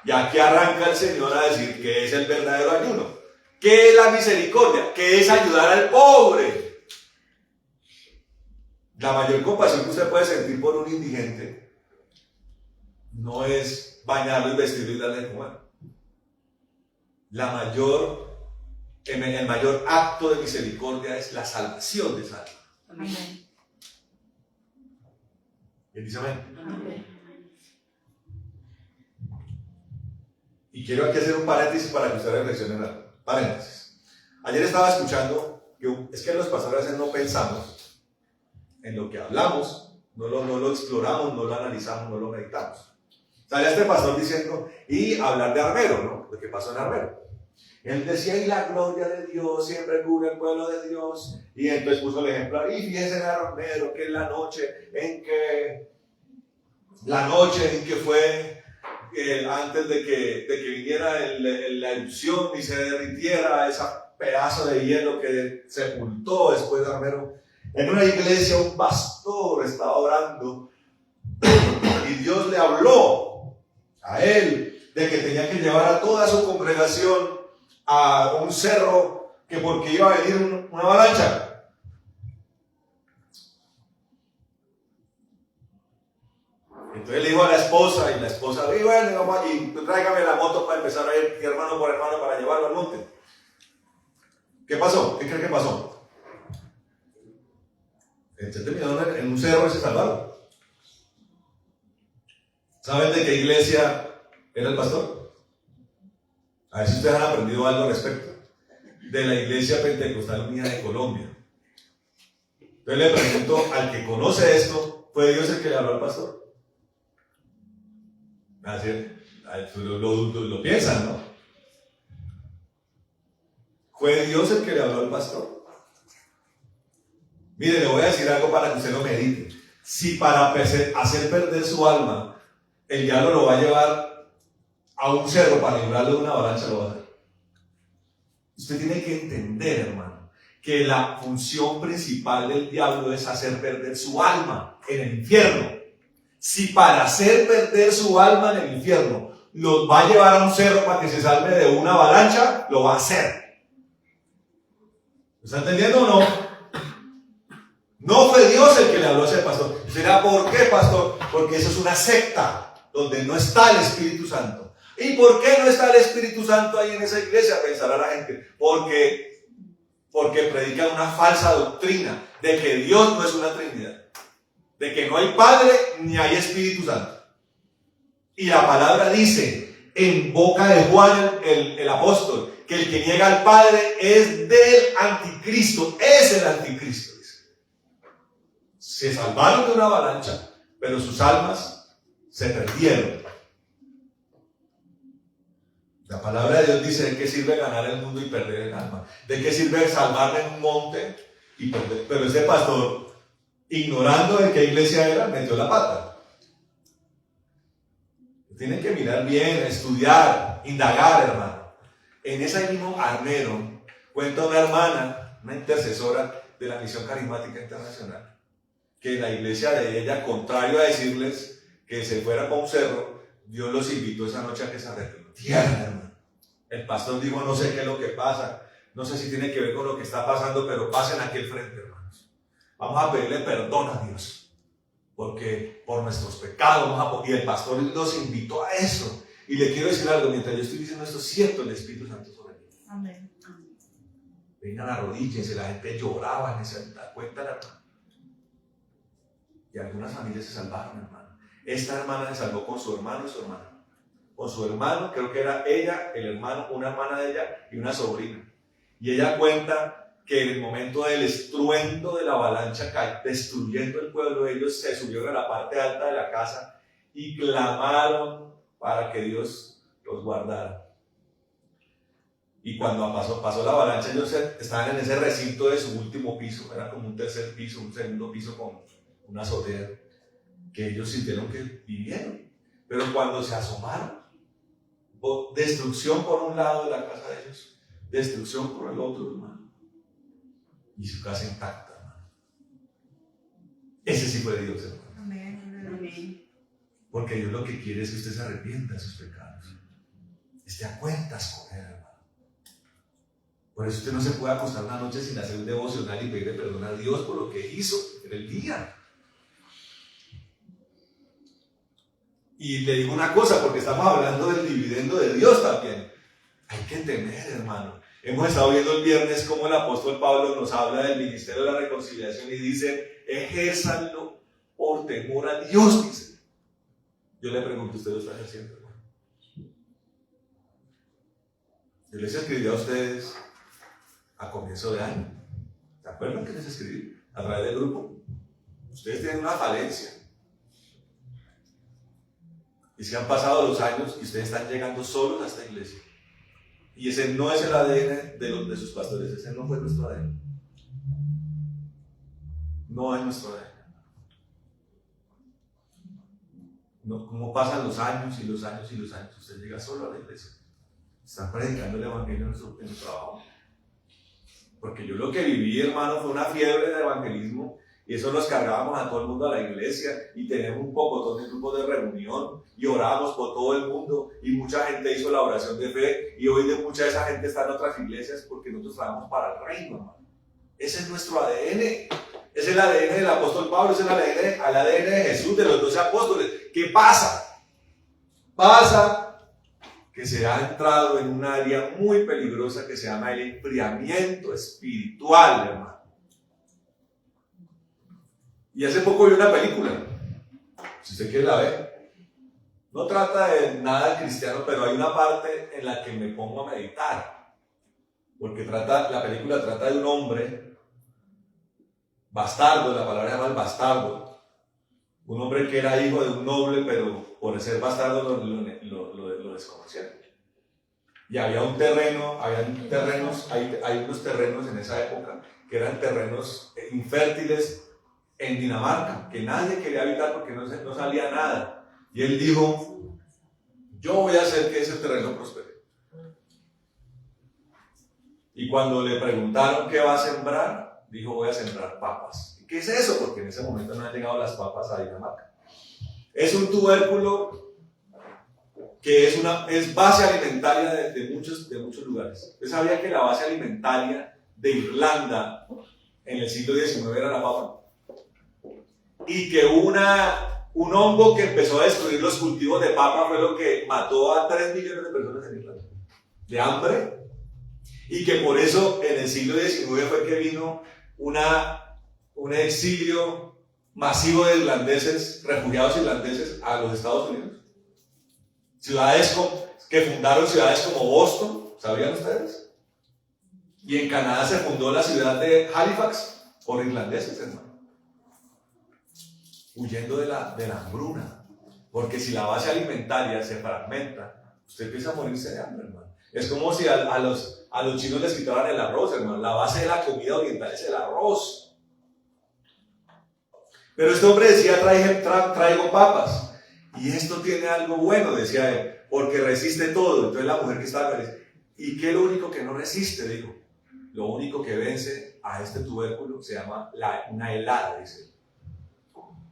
Y aquí arranca el Señor a decir que es el verdadero ayuno, que es la misericordia, que es ayudar al pobre. La mayor compasión que usted puede sentir por un indigente no es bañarlo y vestirlo y darle de comer. El mayor acto de misericordia es la salvación de esa alma. Amén. ¿Quién dice amén? Amén. Y quiero aquí hacer un paréntesis para que ustedes reflexionen algo. Paréntesis. Ayer estaba escuchando que es que los pastores a veces no pensamos en lo que hablamos, no lo exploramos, no lo analizamos, no lo meditamos. Sale este pastor diciendo, y hablar de Armero, ¿no? Lo que pasó en Armero. Él decía, y la gloria de Dios siempre cubre el pueblo de Dios. Y entonces puso el ejemplo, y fíjense en Armero, que es la noche en que fue antes de que viniera la erupción y se derritiera ese pedazo de hielo que sepultó después de Armero. En una iglesia un pastor estaba orando y Dios le habló a él de que tenía que llevar a toda su congregación a un cerro que porque iba a venir una avalancha. Entonces le dijo a la esposa, y la esposa le dijo, bueno, vamos allí, tráigame la moto para empezar a ir hermano por hermano para llevarlo al monte. ¿Qué pasó? ¿Qué cree que pasó? Se terminó en un cerro y se salvaron. ¿Saben de qué iglesia era el pastor? A ver si ustedes han aprendido algo al respecto. De la Iglesia Pentecostal Unida de Colombia. Entonces le pregunto al que conoce esto, ¿fue Dios el que le habló al pastor? Así, lo piensan, ¿no? ¿Fue Dios el que le habló al pastor? Mire, le voy a decir algo para que usted lo medite. Si para hacer perder su alma, el diablo lo va a llevar a un cerro para librarlo de una avalancha, lo va a hacer. Usted tiene que entender, hermano, que la función principal del diablo es hacer perder su alma en el infierno. Si para hacer perder su alma en el infierno los va a llevar a un cerro para que se salve de una avalancha, lo va a hacer. ¿Me está entendiendo o no? No fue Dios el que le habló a ese pastor. ¿Será por qué, pastor? Porque eso es una secta donde no está el Espíritu Santo. ¿Y por qué no está el Espíritu Santo ahí en esa iglesia? Pensará la gente. Porque predican una falsa doctrina de que Dios no es una Trinidad. De que no hay Padre ni hay Espíritu Santo. Y la palabra dice en boca de Juan el apóstol que el que niega al Padre es del anticristo, es el anticristo, dice. Se salvaron de una avalancha, pero sus almas se perdieron. La palabra de Dios dice: ¿de qué sirve ganar el mundo y perder el alma? ¿De qué sirve salvarme en un monte y perder? Pero ese pastor, ignorando de qué iglesia era, metió la pata. Tienen que mirar bien, estudiar, indagar, hermano. En ese mismo Armero cuenta una hermana, una intercesora de la Misión Carismática Internacional, que en la iglesia de ella, contrario a decirles que se fuera para un cerro, Dios los invitó esa noche a que se arrepintieran, hermano. El pastor dijo: no sé qué es lo que pasa, no sé si tiene que ver con lo que está pasando, pero pasen aquí al frente, hermanos. Vamos a pedirle perdón a Dios. Porque por nuestros pecados y el pastor los invitó a eso. Y le quiero decir algo, mientras yo estoy diciendo esto, siento el Espíritu Santo sobre mí. Amén. Vengan a rodillas, la gente lloraba en esa cuenta, hermano. Y algunas familias se salvaron, hermano. Esta hermana se salvó con su hermano y su hermana. Con su hermano, creo que era ella, el hermano, una hermana de ella y una sobrina. Y ella cuenta que en el momento del estruendo de la avalancha destruyendo el pueblo, ellos se subieron a la parte alta de la casa y clamaron para que Dios los guardara. Y cuando pasó la avalancha, ellos estaban en ese recinto de su último piso, era como un tercer piso, un segundo piso con una azotea, que ellos sintieron que vivieron. Pero cuando se asomaron, destrucción por un lado de la casa de ellos, destrucción por el otro, hermano. Y su casa intacta, hermano. Ese sí fue Dios, hermano. Amén. Amén. Porque Dios lo que quiere es que usted se arrepienta de sus pecados. Esté a cuentas con Él, hermano. Por eso usted no se puede acostar una noche sin hacer un devocional y pedirle perdón a Dios por lo que hizo en el día. Y le digo una cosa, porque estamos hablando del dividendo de Dios también. Hay que temer, hermano, Hemos estado viendo el viernes cómo el apóstol Pablo nos habla del ministerio de la reconciliación y dice, ejérzanlo por temor a Dios, dice. Yo le pregunto, ¿usted lo está ejerciendo, hermano? Yo les escribí a ustedes a comienzo de año. ¿Se acuerdan que les escribí? A través del grupo. Ustedes tienen una falencia. Y se han pasado los años y ustedes están llegando solos a esta iglesia. Y ese no es el ADN de sus pastores, ese no fue nuestro ADN. No es nuestro ADN. No, como pasan los años y los años y los años, usted llega solo a la iglesia. Están predicando el evangelio en su trabajo. Porque yo lo que viví, hermano, fue una fiebre de evangelismo. Y eso nos cargábamos a todo el mundo a la iglesia y teníamos un pocotón de grupos de reunión y orábamos por todo el mundo y mucha gente hizo la oración de fe y hoy de mucha de esa gente está en otras iglesias porque nosotros trabajamos para el reino, hermano. Ese es nuestro ADN, es el ADN del apóstol Pablo, es el ADN de Jesús, de los 12 apóstoles. ¿Qué pasa? Pasa que se ha entrado en un área muy peligrosa que se llama el enfriamiento espiritual, hermano. Y hace poco vi una película, si usted quiere la ver. No trata de nada cristiano, pero hay una parte en la que me pongo a meditar. Porque la película trata de un hombre bastardo, la palabra llama el bastardo. Un hombre que era hijo de un noble, pero por ser bastardo lo desconocieron. Y había un terreno, hay unos terrenos en esa época que eran terrenos infértiles en Dinamarca, que nadie quería habitar porque no salía nada. Y él dijo, yo voy a hacer que ese terreno prospere. Y cuando le preguntaron qué va a sembrar, dijo, voy a sembrar papas. ¿Y qué es eso? Porque en ese momento no han llegado las papas a Dinamarca. Es un tubérculo que es base alimentaria de muchos lugares. Usted sabía que la base alimentaria de Irlanda en el siglo XIX era la papa. Y que un hongo que empezó a destruir los cultivos de papa fue lo que mató a 3 millones de personas en Irlanda, de hambre, y que por eso en el siglo XIX fue que vino un exilio masivo de irlandeses, refugiados irlandeses a los Estados Unidos. Ciudades que fundaron ciudades como Boston, ¿sabían ustedes? Y en Canadá se fundó la ciudad de Halifax por irlandeses, hermano. Huyendo de la hambruna, porque si la base alimentaria se fragmenta, usted empieza a morirse de hambre, hermano. Es como si a los chinos les quitaran el arroz, hermano. La base de la comida oriental es el arroz. Pero este hombre decía, traigo papas, y esto tiene algo bueno, decía él, porque resiste todo. Entonces la mujer que estaba feliz, ¿y qué es lo único que no resiste? Dijo, lo único que vence a este tubérculo se llama una helada, dice él.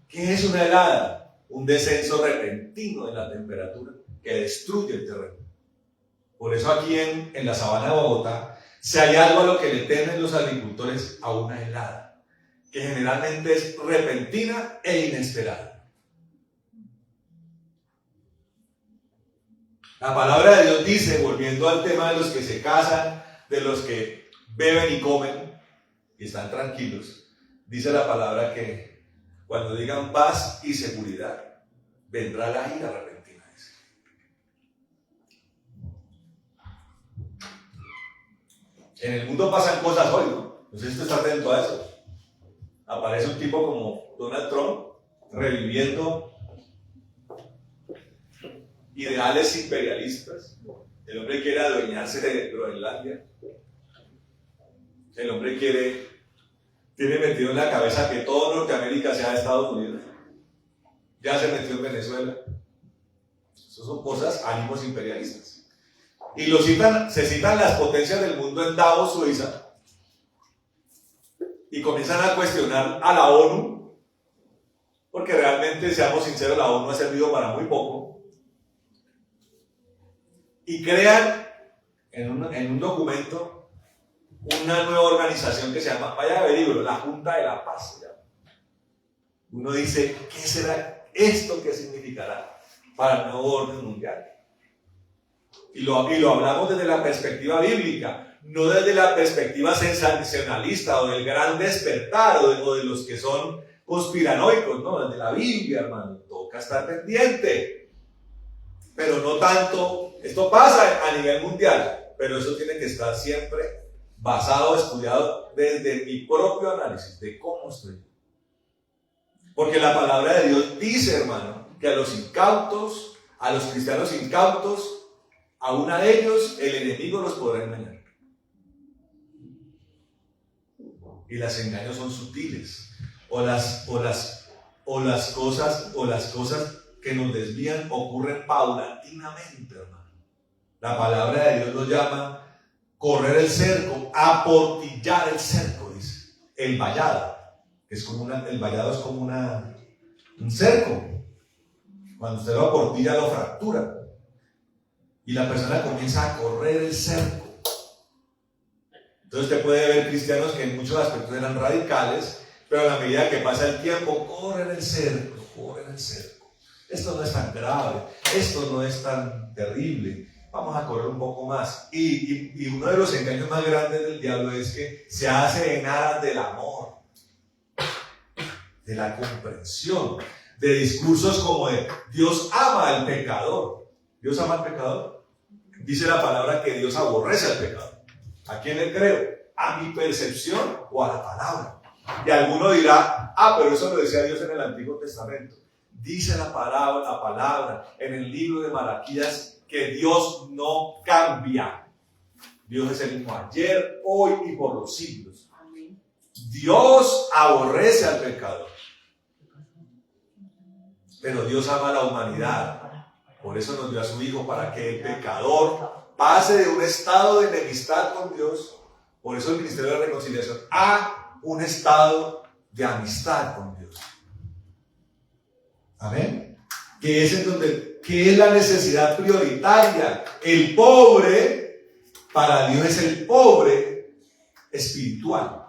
¿Qué es una helada? Un descenso repentino de la temperatura que destruye el terreno. Por eso aquí en la sabana de Bogotá, si hay algo a lo que le temen los agricultores, a una helada, que generalmente es repentina e inesperada. La palabra de Dios dice, volviendo al tema de los que se casan, de los que beben y comen y están tranquilos, dice la palabra que cuando digan paz y seguridad, vendrá la ira repentina. En el mundo pasan cosas hoy, ¿no? No sé si usted está atento a eso. Aparece un tipo como Donald Trump, reviviendo ideales imperialistas. El hombre quiere adueñarse de Groenlandia. El hombre tiene metido en la cabeza que todo Norteamérica sea Estados Unidos. Ya se metió en Venezuela. Esas son cosas, ánimos imperialistas. Y se citan las potencias del mundo en Davos, Suiza, y comienzan a cuestionar a la ONU, porque realmente, seamos sinceros, la ONU ha servido para muy poco, y crean en un documento una nueva organización que se llama, vaya a averiguarlo, la Junta de la Paz. Uno dice, ¿qué será esto? ¿Qué significará para el nuevo orden mundial? Y lo hablamos desde la perspectiva bíblica. no desde la perspectiva sensacionalista o del gran despertar o de los que son conspiranoicos, no, desde la Biblia, hermano, toca estar pendiente, pero no tanto, esto pasa a nivel mundial, pero eso tiene que estar siempre basado, estudiado desde mi propio análisis de cómo estoy. Porque la palabra de Dios dice, hermano, que a los incautos, a los cristianos incautos, aún a ellos el enemigo los podrá engañar. Y los engaños son sutiles. O las cosas que nos desvían ocurren paulatinamente, hermano. La palabra de Dios lo llama correr el cerco, aportillar el cerco, dice. El vallado. El vallado es como un cerco. Cuando usted lo aportilla, lo fractura. Y la persona comienza a correr el cerco. Entonces usted puede ver cristianos que en muchos aspectos eran radicales, pero a la medida que pasa el tiempo, corren el cerco. Esto no es tan grave, esto no es tan terrible. Vamos a correr un poco más. Y uno de los engaños más grandes del diablo es que se hace en aras del amor, de la comprensión, de discursos como de Dios ama al pecador. ¿Dios ama al pecador? Dice la palabra que Dios aborrece al pecador. ¿A quién le creo? ¿A mi percepción o a la palabra? Y alguno dirá, pero eso lo decía Dios en el Antiguo Testamento. Dice la palabra en el libro de Malaquías que Dios no cambia. Dios es el mismo ayer, hoy y por los siglos. Dios aborrece al pecador. Pero Dios ama a la humanidad. Por eso nos dio a su Hijo, para que el pecador pase de un estado de enemistad con Dios, por eso el ministerio de la reconciliación, a un estado de amistad con Dios. Amén. Que es la necesidad prioritaria. El pobre, para Dios es el pobre espiritual.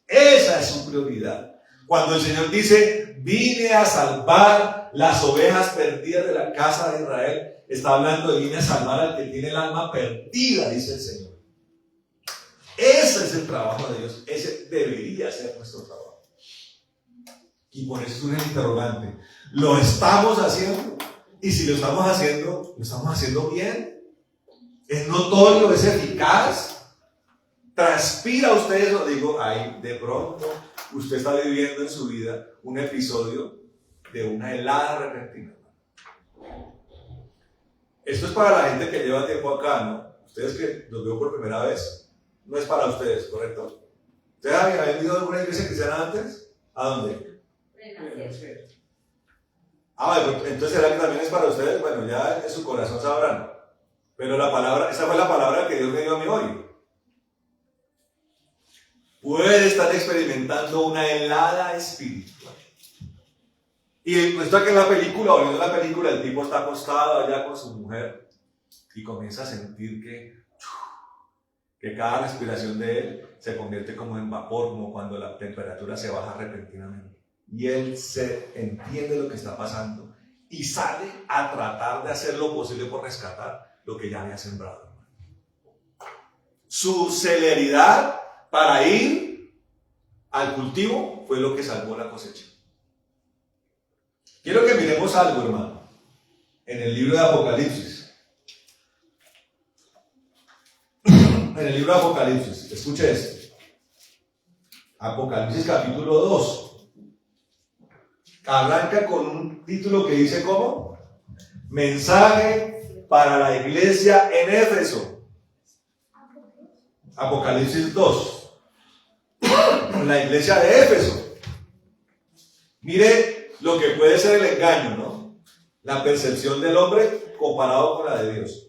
Esa es su prioridad. Cuando el Señor dice, vine a salvar las ovejas perdidas de la casa de Israel, está hablando de vine a salvar al que tiene el alma perdida, dice el Señor. Ese es el trabajo de Dios. Ese debería ser nuestro trabajo. Y por eso es un interrogante. ¿Lo estamos haciendo? Y si lo estamos haciendo bien. ¿Es notorio? ¿Es eficaz? ¿Transpira usted eso? Digo, ahí de pronto usted está viviendo en su vida un episodio de una helada repentina. Esto es para la gente que lleva tiempo acá, ¿no? Ustedes que los veo por primera vez, no es para ustedes, ¿correcto? ¿Ustedes habían ido a alguna iglesia cristiana antes? ¿A dónde? Entonces será que también es para ustedes. Bueno, ya en su corazón sabrán. Pero esa fue la palabra que Dios me dio a mí hoy. Puede estar experimentando una helada espiritual. Y resulta que en la película, volviendo a la película, el tipo está acostado allá con su mujer y comienza a sentir que cada respiración de él se convierte como en vapor, como cuando la temperatura se baja repentinamente. Y él se entiende lo que está pasando y sale a tratar de hacer lo posible por rescatar lo que ya había sembrado. Su celeridad para ir al cultivo fue lo que salvó la cosecha. Quiero que miremos algo, hermano, en el libro de Apocalipsis. En el libro de Apocalipsis, escuche esto. Apocalipsis capítulo 2. Arranca con un título que dice ¿cómo? Mensaje para la iglesia en Éfeso. Apocalipsis 2. La iglesia de Éfeso. Mire lo que puede ser el engaño, ¿no? La percepción del hombre comparado con la de Dios.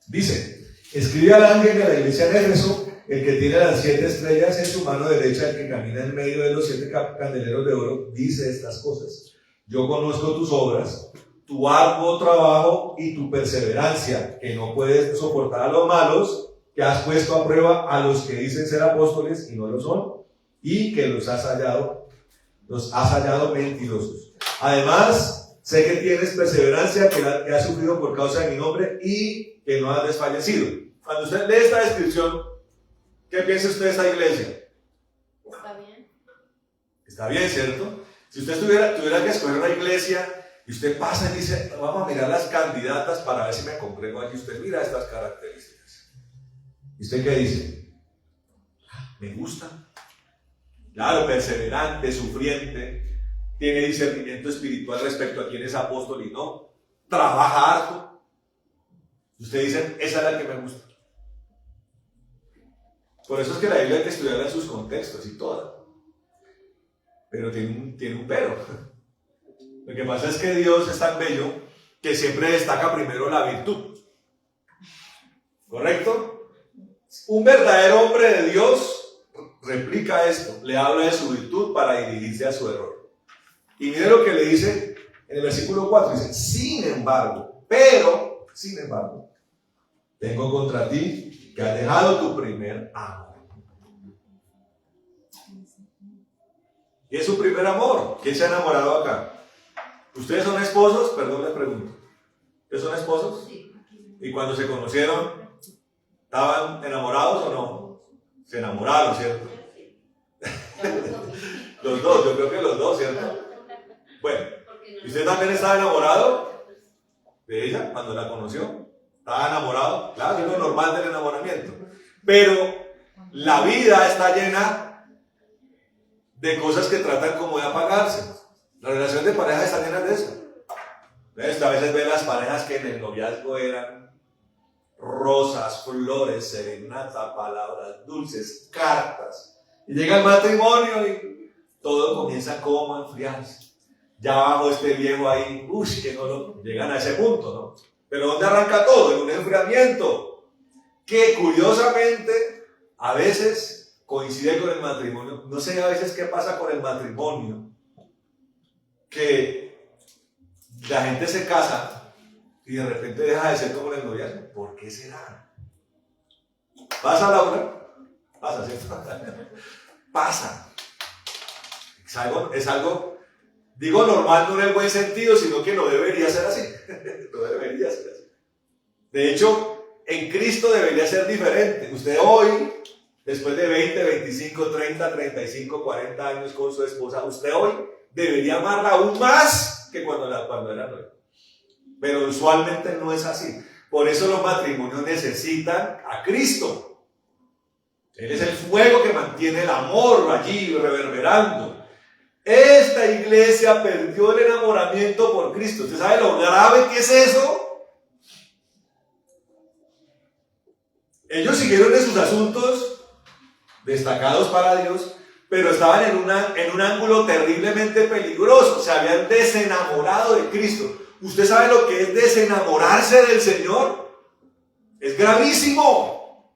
Dice, escribe al ángel de la iglesia de Éfeso, el que tiene las 7 estrellas en su mano derecha, el que camina en medio de los 7 candeleros de oro, dice estas cosas. Yo conozco tus obras, tu arduo trabajo y tu perseverancia, que no puedes soportar a los malos, que has puesto a prueba a los que dicen ser apóstoles y no lo son, y que los has hallado mentirosos. Además, sé que tienes perseverancia, que has sufrido por causa de mi nombre y que no has desfallecido. Cuando usted lee esta descripción, ¿qué piensa usted de esta iglesia? Está bien. Está bien, ¿cierto? Si usted tuviera que escoger una iglesia y usted pasa y dice, vamos a mirar las candidatas para ver si me congrego aquí, usted mira estas características. ¿Y usted qué dice? Me gusta. Claro, perseverante, sufriente, tiene discernimiento espiritual respecto a quién es apóstol y no, trabaja harto. Usted dice, esa es la que me gusta. Por eso es que la Biblia hay que estudiarla en sus contextos y toda. Pero tiene un pero. Lo que pasa es que Dios es tan bello que siempre destaca primero la virtud. ¿Correcto? Un verdadero hombre de Dios replica esto, le habla de su virtud para dirigirse a su error. Y mire lo que le dice en el versículo 4, dice, sin embargo, tengo contra ti que has dejado tu primer amor. Y es su primer amor. ¿Quién se ha enamorado acá? ¿Ustedes son esposos? Perdón, les pregunto. ¿Ustedes son esposos? ¿Y cuando se conocieron, estaban enamorados o no? Se enamoraron, ¿cierto? Los dos, yo creo que los dos, ¿cierto? Bueno, ¿y usted también estaba enamorado de ella cuando la conoció? ¿Estaba enamorado? Claro, es lo normal del enamoramiento. Pero la vida está llena de cosas que tratan como de apagarse. La relación de pareja está llena de eso. Entonces, a veces ven las parejas que en el noviazgo eran rosas, flores, serenata, palabras dulces, cartas. Y llega el matrimonio y todo comienza como a enfriarse. Ya bajo este viejo ahí, que no lo llegan a ese punto, ¿no? Pero ¿dónde arranca todo? En un enfriamiento que curiosamente a veces coincide con el matrimonio. No sé a veces qué pasa con el matrimonio, que la gente se casa y de repente deja de ser como en el noviazgo. ¿Por qué será? ¿Pasa, Laura? Pasa, ¿cierto? Pasa. Es algo, digo normal no en el buen sentido, sino que no debería ser así. No debería ser así. De hecho, en Cristo debería ser diferente. Usted hoy, después de 20, 25, 30, 35, 40 años con su esposa, usted hoy debería amarla aún más que cuando era novia. Pero usualmente no es así. Por eso los matrimonios necesitan a Cristo. Él es el fuego que mantiene el amor allí reverberando. Esta iglesia perdió el enamoramiento por Cristo. ¿Usted sabe lo grave que es eso? Ellos siguieron en sus asuntos destacados para Dios, pero estaban en un ángulo terriblemente peligroso. Se habían desenamorado de Cristo. ¿Usted sabe lo que es desenamorarse del Señor? Es gravísimo.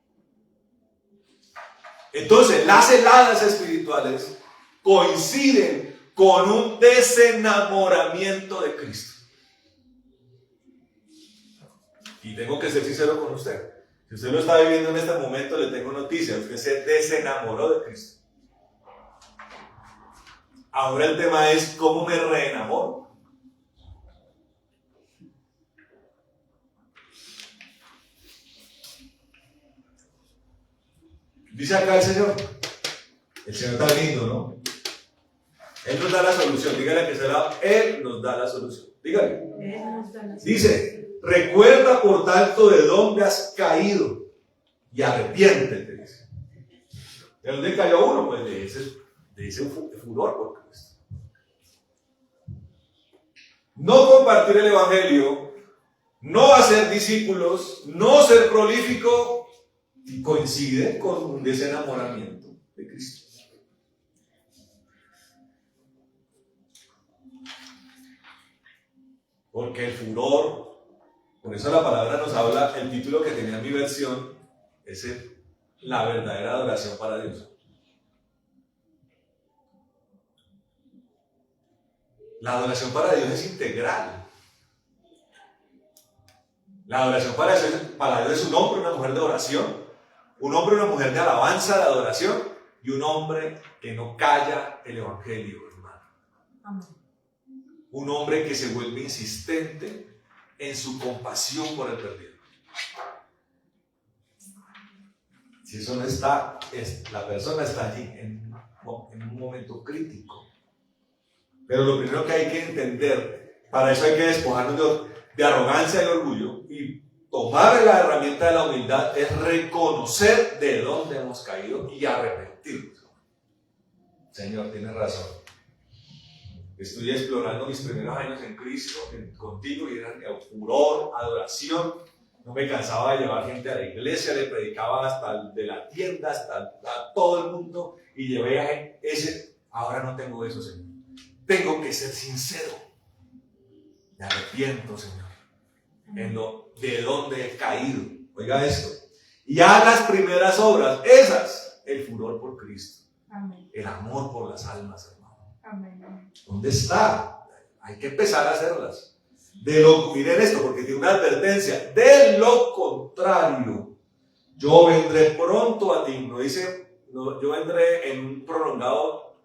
Entonces, las heladas espirituales coinciden con un desenamoramiento de Cristo. Y tengo que ser sincero con usted. Si usted lo está viviendo en este momento, le tengo noticia. Usted se desenamoró de Cristo. Ahora el tema es cómo me reenamoro. Dice acá el Señor. El Señor está lindo, ¿no? Él nos da la solución. Dígale que será. Él nos da la solución. Dígale. Dice, recuerda por tanto de dónde has caído y arrepiéntete, dice. ¿De dónde cayó uno? Pues de ese furor por Cristo. No compartir el Evangelio, no hacer discípulos, no ser prolífico, y coincide con un desenamoramiento de Cristo. Porque el furor, por eso la palabra nos habla, el título que tenía mi versión, es la verdadera adoración para Dios. La adoración para Dios es integral. La adoración para Dios es un hombre, una mujer de oración, un hombre, una mujer de alabanza, de adoración, y un hombre que no calla el Evangelio, hermano. Amén. Un hombre que se vuelve insistente en su compasión por el perdido. Si eso no está, la persona está allí en un momento crítico. Pero lo primero que hay que entender, para eso hay que despojarnos de arrogancia y orgullo y tomar la herramienta de la humildad, es reconocer de dónde hemos caído y arrepentirnos. Señor, tienes razón. Estoy explorando mis primeros años en Cristo, contigo, y era furor, adoración. No me cansaba de llevar gente a la iglesia, le predicaba hasta de la tienda, hasta a todo el mundo, y llevé a ese. Ahora no tengo eso, Señor. Tengo que ser sincero. Me arrepiento, Señor, de dónde he caído. Oiga esto. Y haz las primeras obras, esas, el furor por Cristo. Amén. El amor por las almas, hermano. Amén. ¿Dónde está? Hay que empezar a hacerlas. Miren esto, porque tiene una advertencia. De lo contrario, yo vendré pronto a ti. No dice, yo vendré en un prolongado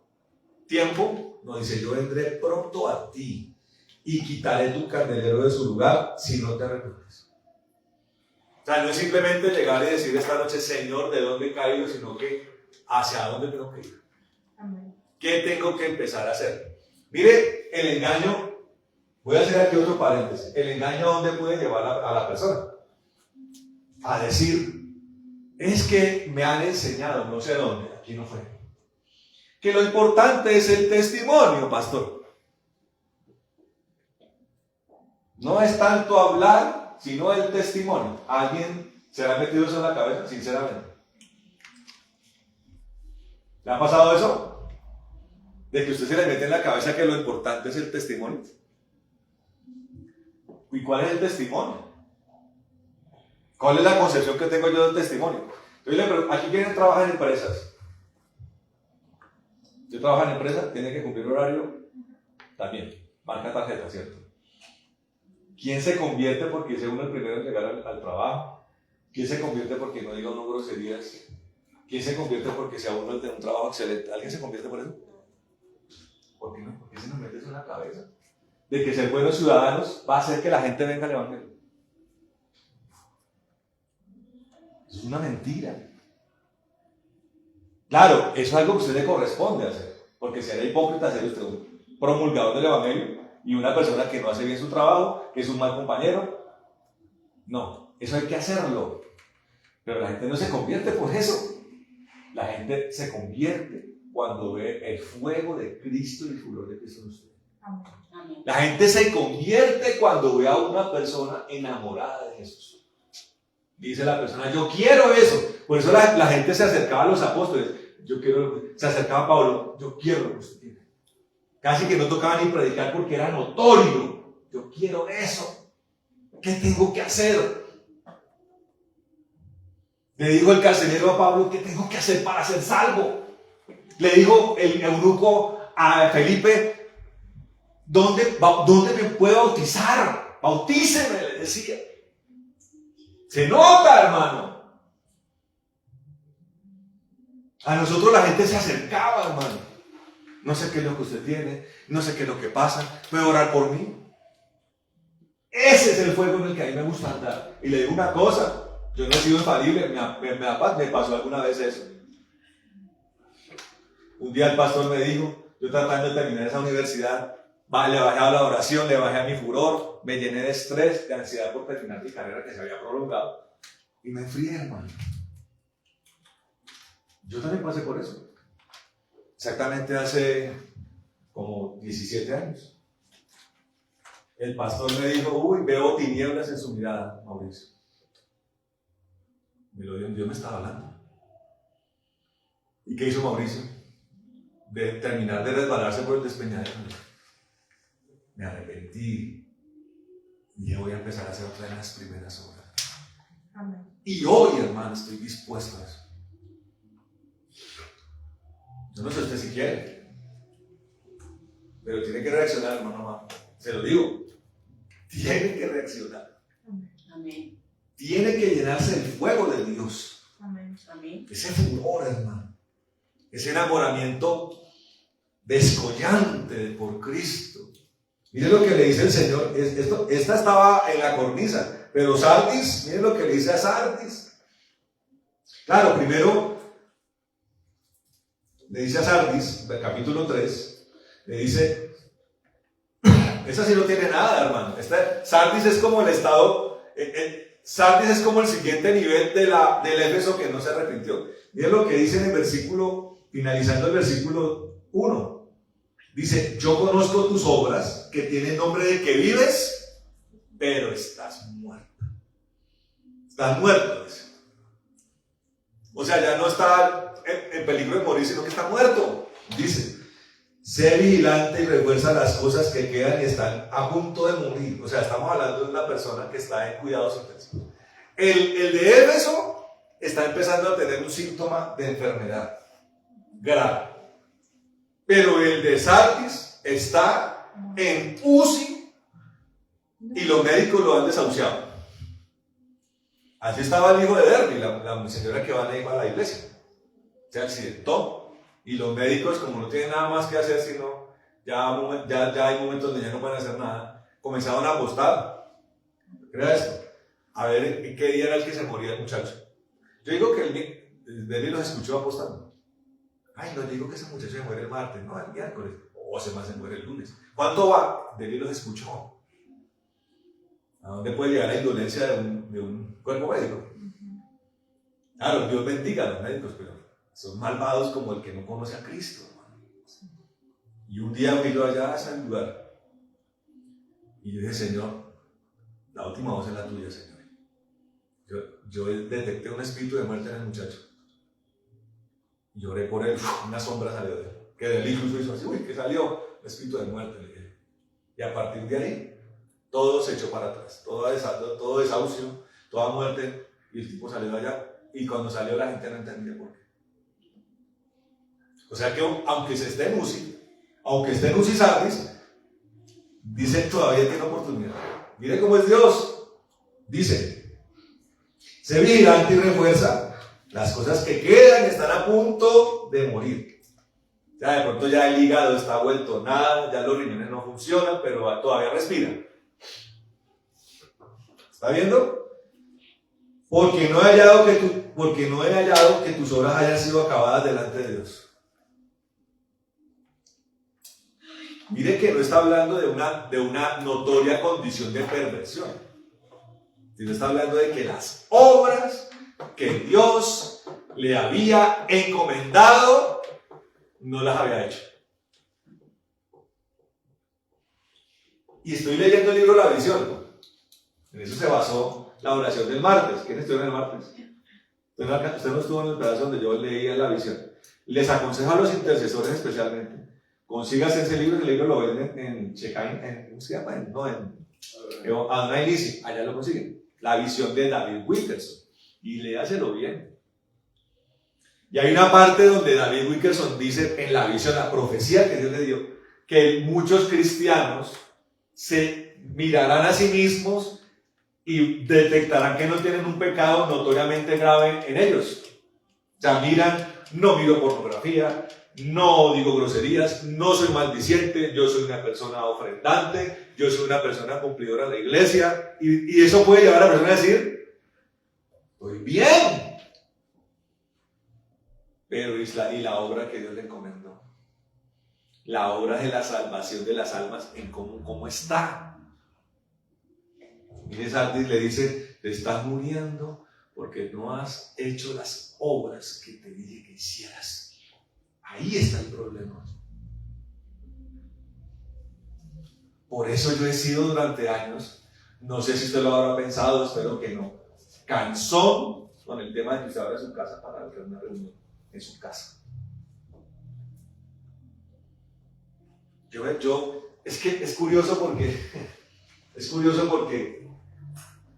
tiempo. No dice, yo vendré pronto a ti y quitaré tu candelero de su lugar si no te arrepientes. O sea, no es simplemente llegar y decir esta noche, Señor, ¿de dónde he caído? Sino que hacia dónde tengo que ir. Amén. ¿Qué tengo que empezar a hacer? Mire, el engaño. Voy a hacer aquí otro paréntesis. El engaño, ¿a dónde puede llevar a la persona? A decir, es que me han enseñado, no sé dónde, aquí no fue, que lo importante es el testimonio, pastor. No es tanto hablar, sino el testimonio. ¿Alguien se le ha metido eso en la cabeza? Sinceramente. ¿Le ha pasado eso? De que usted se le mete en la cabeza que lo importante es el testimonio. ¿Y cuál es el testimonio? ¿Cuál es la concepción que tengo yo del testimonio? Entonces, aquí quieren trabajar en empresas. Yo trabajo en empresa, tiene que cumplir horario también. Marca tarjeta, ¿cierto? ¿Quién se convierte porque sea uno el primero en llegar al trabajo? ¿Quién se convierte porque no diga uno groserías? ¿Quién se convierte porque sea uno el de un trabajo excelente? ¿Alguien se convierte por eso? ¿Por qué no? ¿Por qué se nos mete eso en la cabeza? De que ser buenos ciudadanos va a hacer que la gente venga al evangelio. Es una mentira. Claro, eso es algo que a usted le corresponde hacer, porque sería hipócrita ser usted un promulgador del evangelio y una persona que no hace bien su trabajo, que es un mal compañero. No, eso hay que hacerlo. Pero la gente no se convierte por eso. La gente se convierte cuando ve el fuego de Cristo y el furor de Cristo en usted. Amén. La gente se convierte cuando ve a una persona enamorada de Jesús. Dice la persona, yo quiero eso. Por eso la gente se acercaba a los apóstoles. Se acercaba a Pablo, yo quiero lo que usted tiene. Casi que no tocaba ni predicar porque era notorio. Yo quiero eso. ¿Qué tengo que hacer? Le dijo el carcelero a Pablo, ¿qué tengo que hacer para ser salvo? Le dijo el eunuco a Felipe, ¿Dónde me puedo bautizar? Bautíceme, le decía. Se nota, hermano. A nosotros la gente se acercaba, hermano. No sé qué es lo que usted tiene, no sé qué es lo que pasa, ¿puede orar por mí? Ese es el fuego en el que a mí me gusta andar. Y le digo una cosa, yo no he sido infalible, me pasó alguna vez eso. Un día el pastor me dijo, yo tratando de terminar esa universidad, le bajé a la oración, le bajé a mi furor, me llené de estrés, de ansiedad por terminar mi carrera que se había prolongado y me enfrié, hermano. Yo también pasé por eso. Exactamente hace como 17 años. El pastor me dijo, veo tinieblas en su mirada, Mauricio. Me lo dio, Dios me estaba hablando. ¿Y qué hizo Mauricio? De terminar de resbalarse por el despeñadero. Me arrepentí y dije, voy a empezar a hacer otra de las primeras obras. Amén. Y hoy, hermano, estoy dispuesto a eso. Yo no sé usted si quiere, pero tiene que reaccionar, hermano. Se lo digo, tiene que reaccionar. Amén. Tiene que llenarse el fuego de Dios. Amén. Amén. Ese furor, hermano, ese enamoramiento descollante por Cristo. Miren lo que le dice el Señor. Esta estaba en la cornisa, pero Sardis, miren lo que le dice a Sardis. Claro, primero le dice a Sardis, del capítulo 3, le dice, esa sí no tiene nada, hermano. Sardis es como el estado, Sardis es como el siguiente nivel del Éfeso que no se arrepintió. Miren lo que dice en el versículo, finalizando el versículo 1. Dice, yo conozco tus obras, que tienen nombre de que vives, pero estás muerto. Estás muerto, dice. O sea, ya no está en peligro de morir, sino que está muerto. Dice, sé vigilante y refuerza las cosas que quedan y están a punto de morir. O sea, estamos hablando de una persona que está en cuidados intensivos. El de Éfeso está empezando a tener un síntoma de enfermedad grave. Pero el de Sardis está en UCI y los médicos lo han desahuciado. Así estaba el hijo de Derby, la señora que va a la iglesia. Se accidentó y los médicos, como no tienen nada más que hacer, sino ya hay momentos donde ya no pueden hacer nada, comenzaron a apostar. Crea esto. A ver en qué día era el que se moría el muchacho. Yo digo que Derby los escuchó apostando. Ay, no digo que ese muchacho se muere el martes, no, el miércoles, o se muere el lunes. ¿Cuánto va? Derby los escuchó. ¿A dónde puede llegar la indolencia de un cuerpo médico? Claro, Dios bendiga a los médicos, pero son malvados como el que no conoce a Cristo, hermano. Y un día fui yo allá a ese lugar y yo dije, Señor, la última voz es la tuya, Señor. Yo detecté un espíritu de muerte en el muchacho. Y lloré por él, una sombra salió de él. Que del incluso hizo así, uy, que salió el espíritu de muerte. Le dije. Y a partir de ahí, todo se echó para atrás. Todo desahucio, toda muerte. Y el tipo salió de allá. Y cuando salió la gente no entendía por qué. O sea que aunque se esté en UCI Sardis, dice todavía tiene oportunidad. Mire cómo es Dios. Dice, sé vigilante y refuerza las cosas que quedan, están a punto de morir. Ya de pronto ya el hígado está vuelto nada, ya los riñones no funcionan, pero todavía respira. ¿Está viendo? Porque no he hallado que tus obras hayan sido acabadas delante de Dios. Mire que no está hablando de una notoria condición de perversión, sino está hablando de que las obras que Dios le había encomendado no las había hecho. Y estoy leyendo el libro La Visión. En eso se basó la oración del martes. ¿Quién estuvo en el martes? Usted no estuvo en el pedazo donde yo leía La Visión. Les aconsejo a los intercesores especialmente, consígase ese libro, el libro lo venden en Checain, ¿cómo se llama? En Adonai Nisi, allá lo consiguen. La Visión de David Wilkerson. Y léaselo bien. Y hay una parte donde David Wilkerson dice en la visión, la profecía que Dios le dio, que muchos cristianos se mirarán a sí mismos y detectarán que no tienen un pecado notoriamente grave en ellos. O sea, no miro pornografía, no digo groserías, no soy maldiciente, yo soy una persona ofrendante, yo soy una persona cumplidora de la iglesia, y eso puede llevar a la persona a decir, estoy bien. Pero y la obra que Dios le encomendó, la obra de la salvación de las almas, en cómo está. Mire, Sardis le dice, te estás muriendo porque no has hecho las obras que te dije que hicieras. Ahí está el problema. Por eso yo he sido durante años, no sé si usted lo habrá pensado, espero que no, cansón con el tema de que usted abra su casa para hacer una reunión en su casa. Es que es curioso porque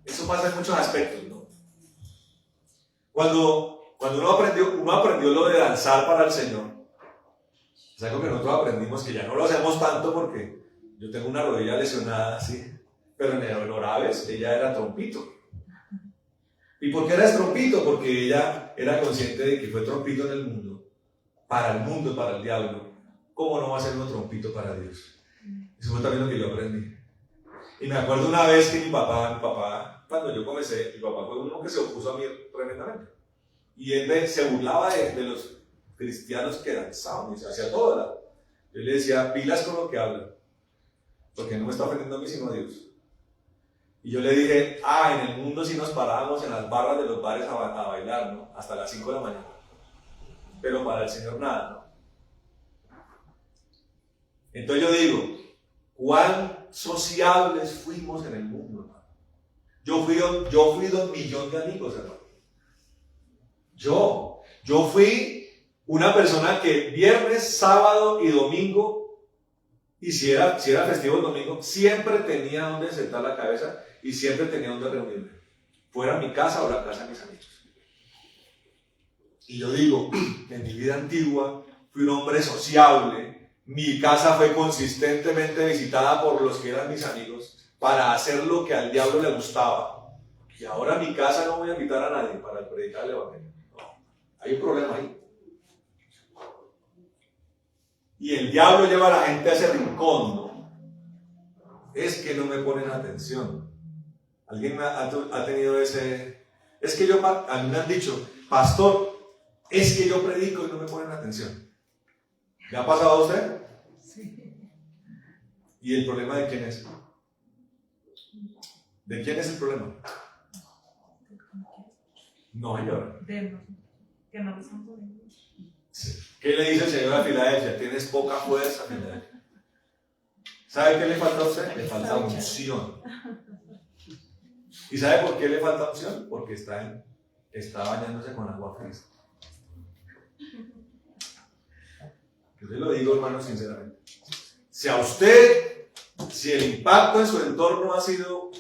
eso pasa en muchos aspectos, ¿no? Cuando uno aprendió lo de danzar para el Señor, es algo que nosotros aprendimos, que ya no lo hacemos tanto porque yo tengo una rodilla lesionada, ¿sí? Pero en el Oraves ella era trompito. ¿Y por qué era trompito? Porque ella era consciente de que fue trompito en el mundo, para el diablo. ¿Cómo no va a ser un trompito para Dios? Eso fue también lo que yo aprendí. Y me acuerdo una vez que mi papá, cuando yo comencé, mi papá fue uno que se opuso a mí tremendamente. Y él se burlaba de los cristianos que danzaban y se hacía todo, ¿verdad? Yo le decía, pilas con lo que habla, porque no me está ofendiendo a mí sino a Dios. Y yo le dije, en el mundo sí nos parábamos en las barras de los bares a bailar, ¿no? Hasta las 5 de la mañana. Pero para el Señor nada, ¿no? Entonces yo digo, ¿cuán sociables fuimos en el mundo, hermano? Yo fui 2 millones de amigos, hermano. Yo fui una persona que viernes, sábado y domingo, y si era festivo el domingo, siempre tenía donde sentar la cabeza y siempre tenía donde reunirme. Fuera mi casa o la casa de mis amigos. Y yo digo, en mi vida antigua fui un hombre sociable, mi casa fue consistentemente visitada por los que eran mis amigos para hacer lo que al diablo le gustaba. Y ahora en mi casa no voy a invitar a nadie para predicar el evangelio. No, hay un problema ahí. Y el diablo lleva a la gente a ese rincón, ¿no? Es que no me ponen atención. ¿Alguien ha tenido ese? Es que a mí me han dicho, pastor, es que yo predico y no me ponen atención. ¿Le ha pasado a usted? Sí. ¿Y el problema de quién es? ¿De quién es el problema? No, señor. Que no lo están poniendo. Sí. ¿Qué le dice el Señor a Filadelfia? Tienes poca fuerza, Filadelfia. ¿Sabe qué le falta a usted? Le falta unción. ¿Y sabe por qué le falta unción? Porque está bañándose con agua fría. Yo se lo digo, hermano, sinceramente. Si el impacto en su entorno ha sido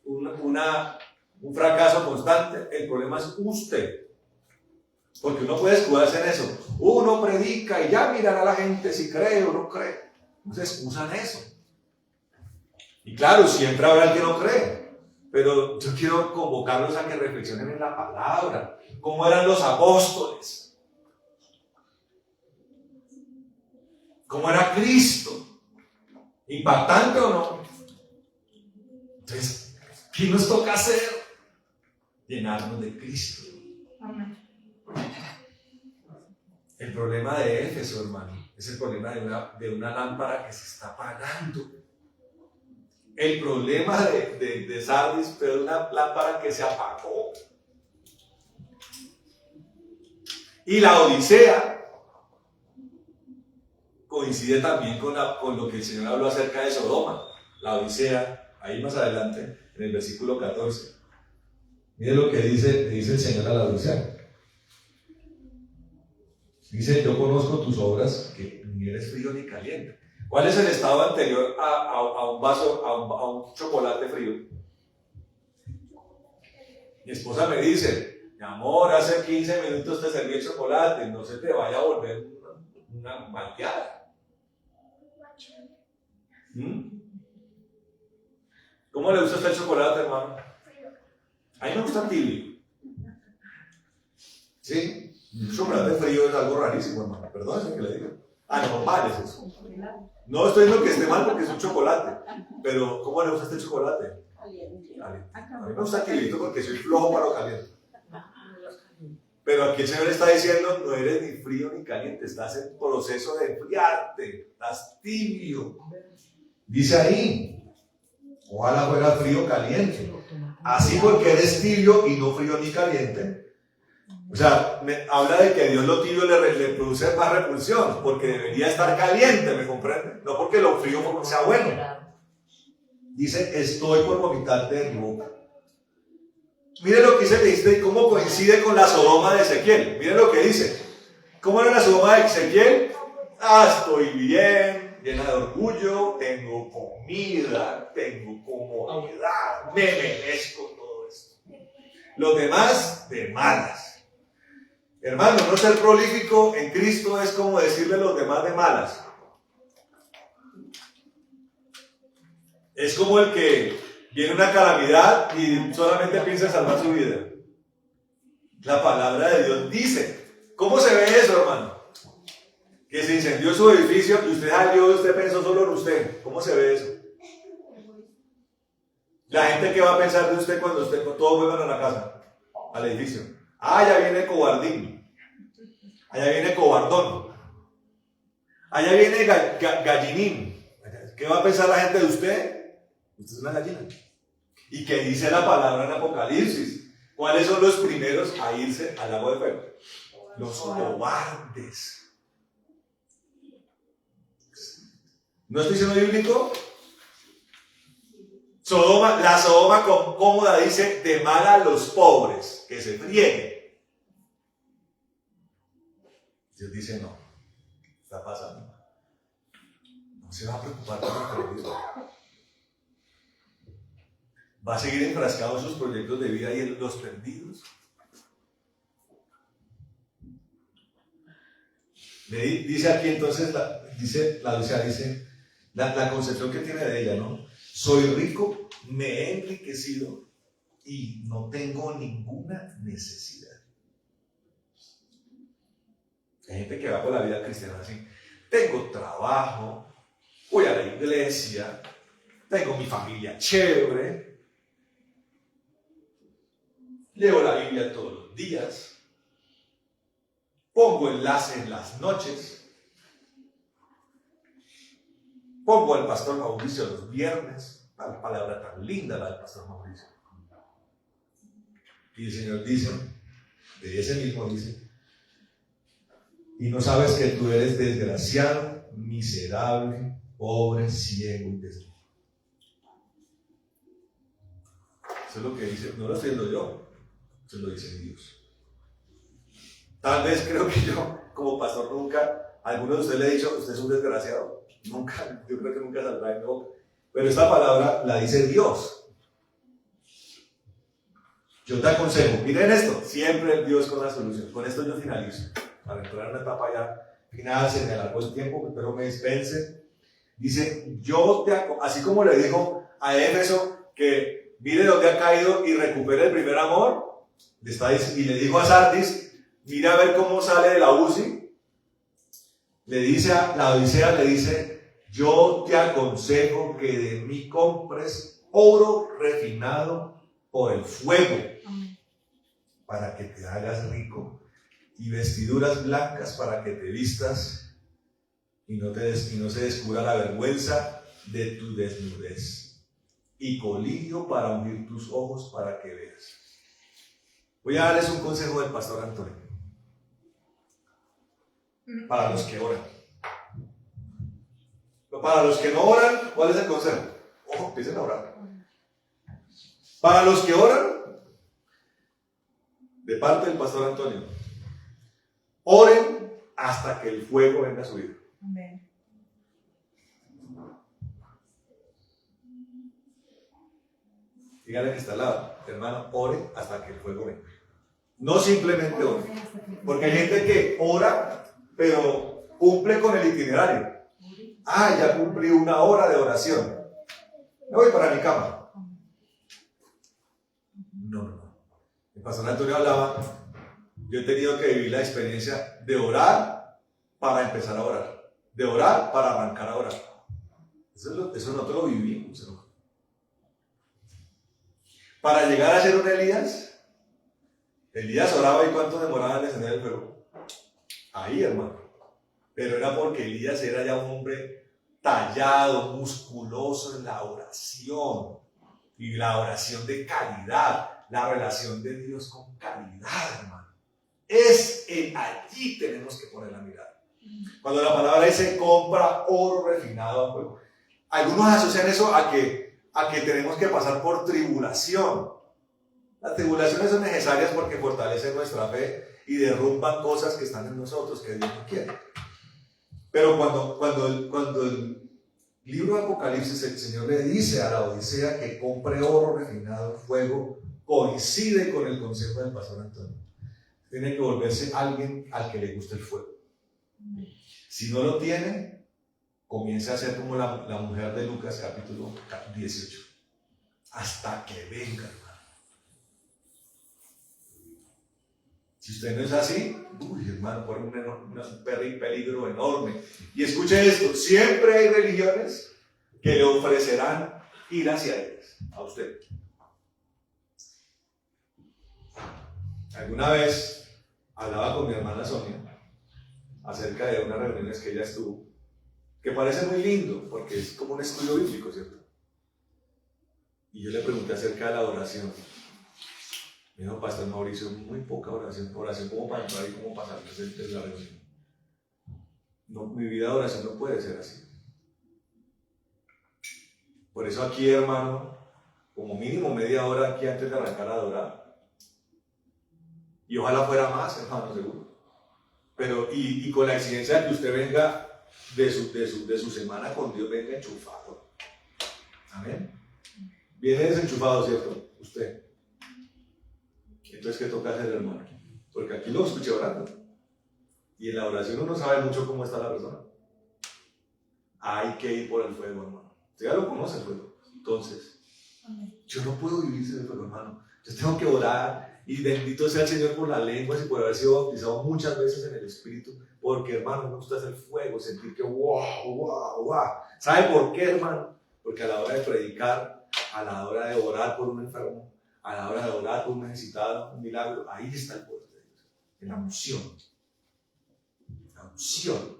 un fracaso constante, el problema es usted. Porque uno puede escudarse en eso. Uno predica y ya mirará a la gente si cree o no cree. No se excusan eso. Y claro, siempre habrá el que no cree. Pero yo quiero convocarlos a que reflexionen en la palabra. ¿Cómo eran los apóstoles? ¿Cómo era Cristo? ¿Impactante o no? Entonces, ¿qué nos toca hacer? Llenarnos de Cristo. Amén. El problema de Éfeso, hermano, es el problema de una lámpara que se está apagando. El problema de Sardis fue una lámpara que se apagó. Y la Odisea coincide también con lo que el Señor habló acerca de Sodoma. La Odisea, ahí más adelante, en el versículo 14. Miren lo que dice el Señor a la Odisea. Dice, yo conozco tus obras, que ni eres frío ni caliente. ¿Cuál es el estado anterior a un vaso, a un chocolate frío? Mi esposa me dice, mi amor, hace 15 minutos te serví el chocolate, no se te vaya a volver una malteada. ¿Cómo le gusta el chocolate, hermano? A mí me gusta tibio. ¿Sí? El chocolate frío es algo rarísimo, hermano. Perdónese que le diga. No, mal es eso. No estoy diciendo que esté mal porque es un chocolate. Pero, ¿cómo le gusta este chocolate? Caliente. A mí me gusta tibiito porque soy flojo para lo caliente. Pero aquí el Señor está diciendo, no eres ni frío ni caliente, estás en proceso de enfriarte, estás tibio. Dice ahí, ojalá fuera frío o caliente. Así porque eres tibio y no frío ni caliente. O sea, habla de que Dios lo tibio le produce más repulsión, porque debería estar caliente, ¿me comprende? No porque lo frío sea bueno. Dice, estoy por vomitarte de mi boca. Mire lo que dice, cómo coincide con la Sodoma de Ezequiel. Mire lo que dice. ¿Cómo era la Sodoma de Ezequiel? Estoy bien, llena de orgullo, tengo comida, tengo comodidad, me merezco todo esto. Los demás, de malas. Hermano, no ser prolífico en Cristo es como decirle a los demás de malas. Es como el que viene una calamidad y solamente piensa en salvar su vida. La palabra de Dios dice. ¿Cómo se ve eso, hermano? Que se incendió su edificio y usted salió y usted pensó solo en usted. ¿Cómo se ve eso? La gente que va a pensar de usted cuando todos vuelvan a la casa, al edificio. Allá viene cobardín. Allá viene cobardón. Allá viene gallinín. ¿Qué va a pensar la gente de usted? Usted es una gallina. ¿Y qué dice la palabra en Apocalipsis? ¿Cuáles son los primeros a irse al lago de fuego? Los cobardes. ¿No estoy siendo bíblico? Sodoma, la Sodoma cómoda dice, de mal a los pobres, que se frieguen. Dios dice, no, está pasando. No se va a preocupar por el perdido. Va a seguir enfrascado en sus proyectos de vida y en los perdidos. Dice aquí entonces, dice la concepción que tiene de ella, ¿no? Soy rico, me he enriquecido y no tengo ninguna necesidad. Hay gente que va por la vida cristiana así. Tengo trabajo, voy a la iglesia, tengo mi familia chévere, leo la Biblia todos los días, pongo enlace en las noches, pongo al pastor Mauricio los viernes, la palabra tan linda la del pastor Mauricio. Y el Señor dice, de ese mismo dice, y no sabes que tú eres desgraciado, miserable, pobre, ciego y desnudo. Eso es lo que dice, no lo estoy diciendo yo, eso lo dice Dios. Tal vez creo que yo, como pastor, nunca, a alguno de ustedes le he dicho, usted es un desgraciado. Nunca, yo creo que nunca saldrá de mi boca. Pero esta palabra la dice Dios. Yo te aconsejo, miren esto, siempre Dios con la solución. Con esto yo finalizo. Para entrar en una etapa ya final, se me alargó el tiempo, pero me dispense. Dice, así como le dijo a Éfeso que mire dónde ha caído y recupere el primer amor, y le dijo a Sardis, mira a ver cómo sale de la UCI. Le dice a la Odisea, le dice, yo te aconsejo que de mí compres oro refinado por el fuego, para que te hagas rico, y vestiduras blancas para que te vistas y no se descubra la vergüenza de tu desnudez, y colirio para ungir tus ojos para que veas. Voy a darles un consejo del pastor Antonio. Para los que oran. Para los que no oran, ¿cuál es el consejo? Ojo, empiecen a orar. Para los que oran, de parte del pastor Antonio, oren hasta que el fuego venga a su vida. Amén. Dígale que está al lado, hermano, ore hasta que el fuego venga. No simplemente ore. Porque hay gente que ora, pero cumple con el itinerario. Ya cumplí 1 hora de oración. Me voy para mi cama. No. El pastor Antonio hablaba, yo he tenido que vivir la experiencia de orar para empezar a orar. De orar para arrancar a orar. Eso nosotros lo vivimos, hermano. Para llegar a ser un Elías oraba, y ¿cuánto demoraba en encender el fuego? Ahí, hermano. Pero era porque Elías era ya un hombre tallado, musculoso en la oración. Y la oración de calidad, la relación de Dios con calidad, hermano. Allí tenemos que poner la mirada. Cuando la palabra dice compra oro refinado a fuego, algunos asocian eso a que tenemos que pasar por tribulación. Las tribulaciones son necesarias porque fortalecen nuestra fe y derrumban cosas que están en nosotros que Dios no quiere. Pero cuando el libro de Apocalipsis, el Señor le dice a la Odisea que compre oro refinado en fuego, coincide con el consejo del pastor Antonio. Tiene que volverse alguien al que le guste el fuego. Si no lo tiene, comienza a ser como la mujer de Lucas capítulo 18. Hasta que venga, hermano. Si usted no es así, hermano, corre un peligro enorme. Y escuche esto, siempre hay religiones que le ofrecerán ir hacia ellas, a usted. Alguna vez hablaba con mi hermana Sonia acerca de unas reuniones que ella estuvo, que parece muy lindo, porque es como un estudio bíblico, ¿cierto? Y yo le pregunté acerca de la oración. Me dijo, Pastor Mauricio, muy poca oración como para entrar y como pasar desde la reunión. No, mi vida de oración no puede ser así. Por eso aquí, hermano, como mínimo media hora aquí antes de arrancar a adorar. Y ojalá fuera más, hermano, seguro. Pero, y con la exigencia de que usted venga de su semana con Dios, venga enchufado. Amén. Viene desenchufado, ¿cierto? Usted. Entonces, ¿qué toca hacer, hermano? Porque aquí lo escuché orando. Y en la oración uno sabe mucho cómo está la persona. Hay que ir por el fuego, hermano. Usted ya lo conoce el fuego. Entonces, yo no puedo vivir sin el fuego, hermano. Yo tengo que orar. Y bendito sea el Señor por las lenguas y por haber sido bautizado muchas veces en el Espíritu. Porque, hermano, me gusta hacer fuego, sentir que wow. ¿Sabe por qué, hermano? Porque a la hora de predicar, a la hora de orar por un enfermo, a la hora de orar por un necesitado, un milagro, ahí está el poder de Dios. En la unción. La unción.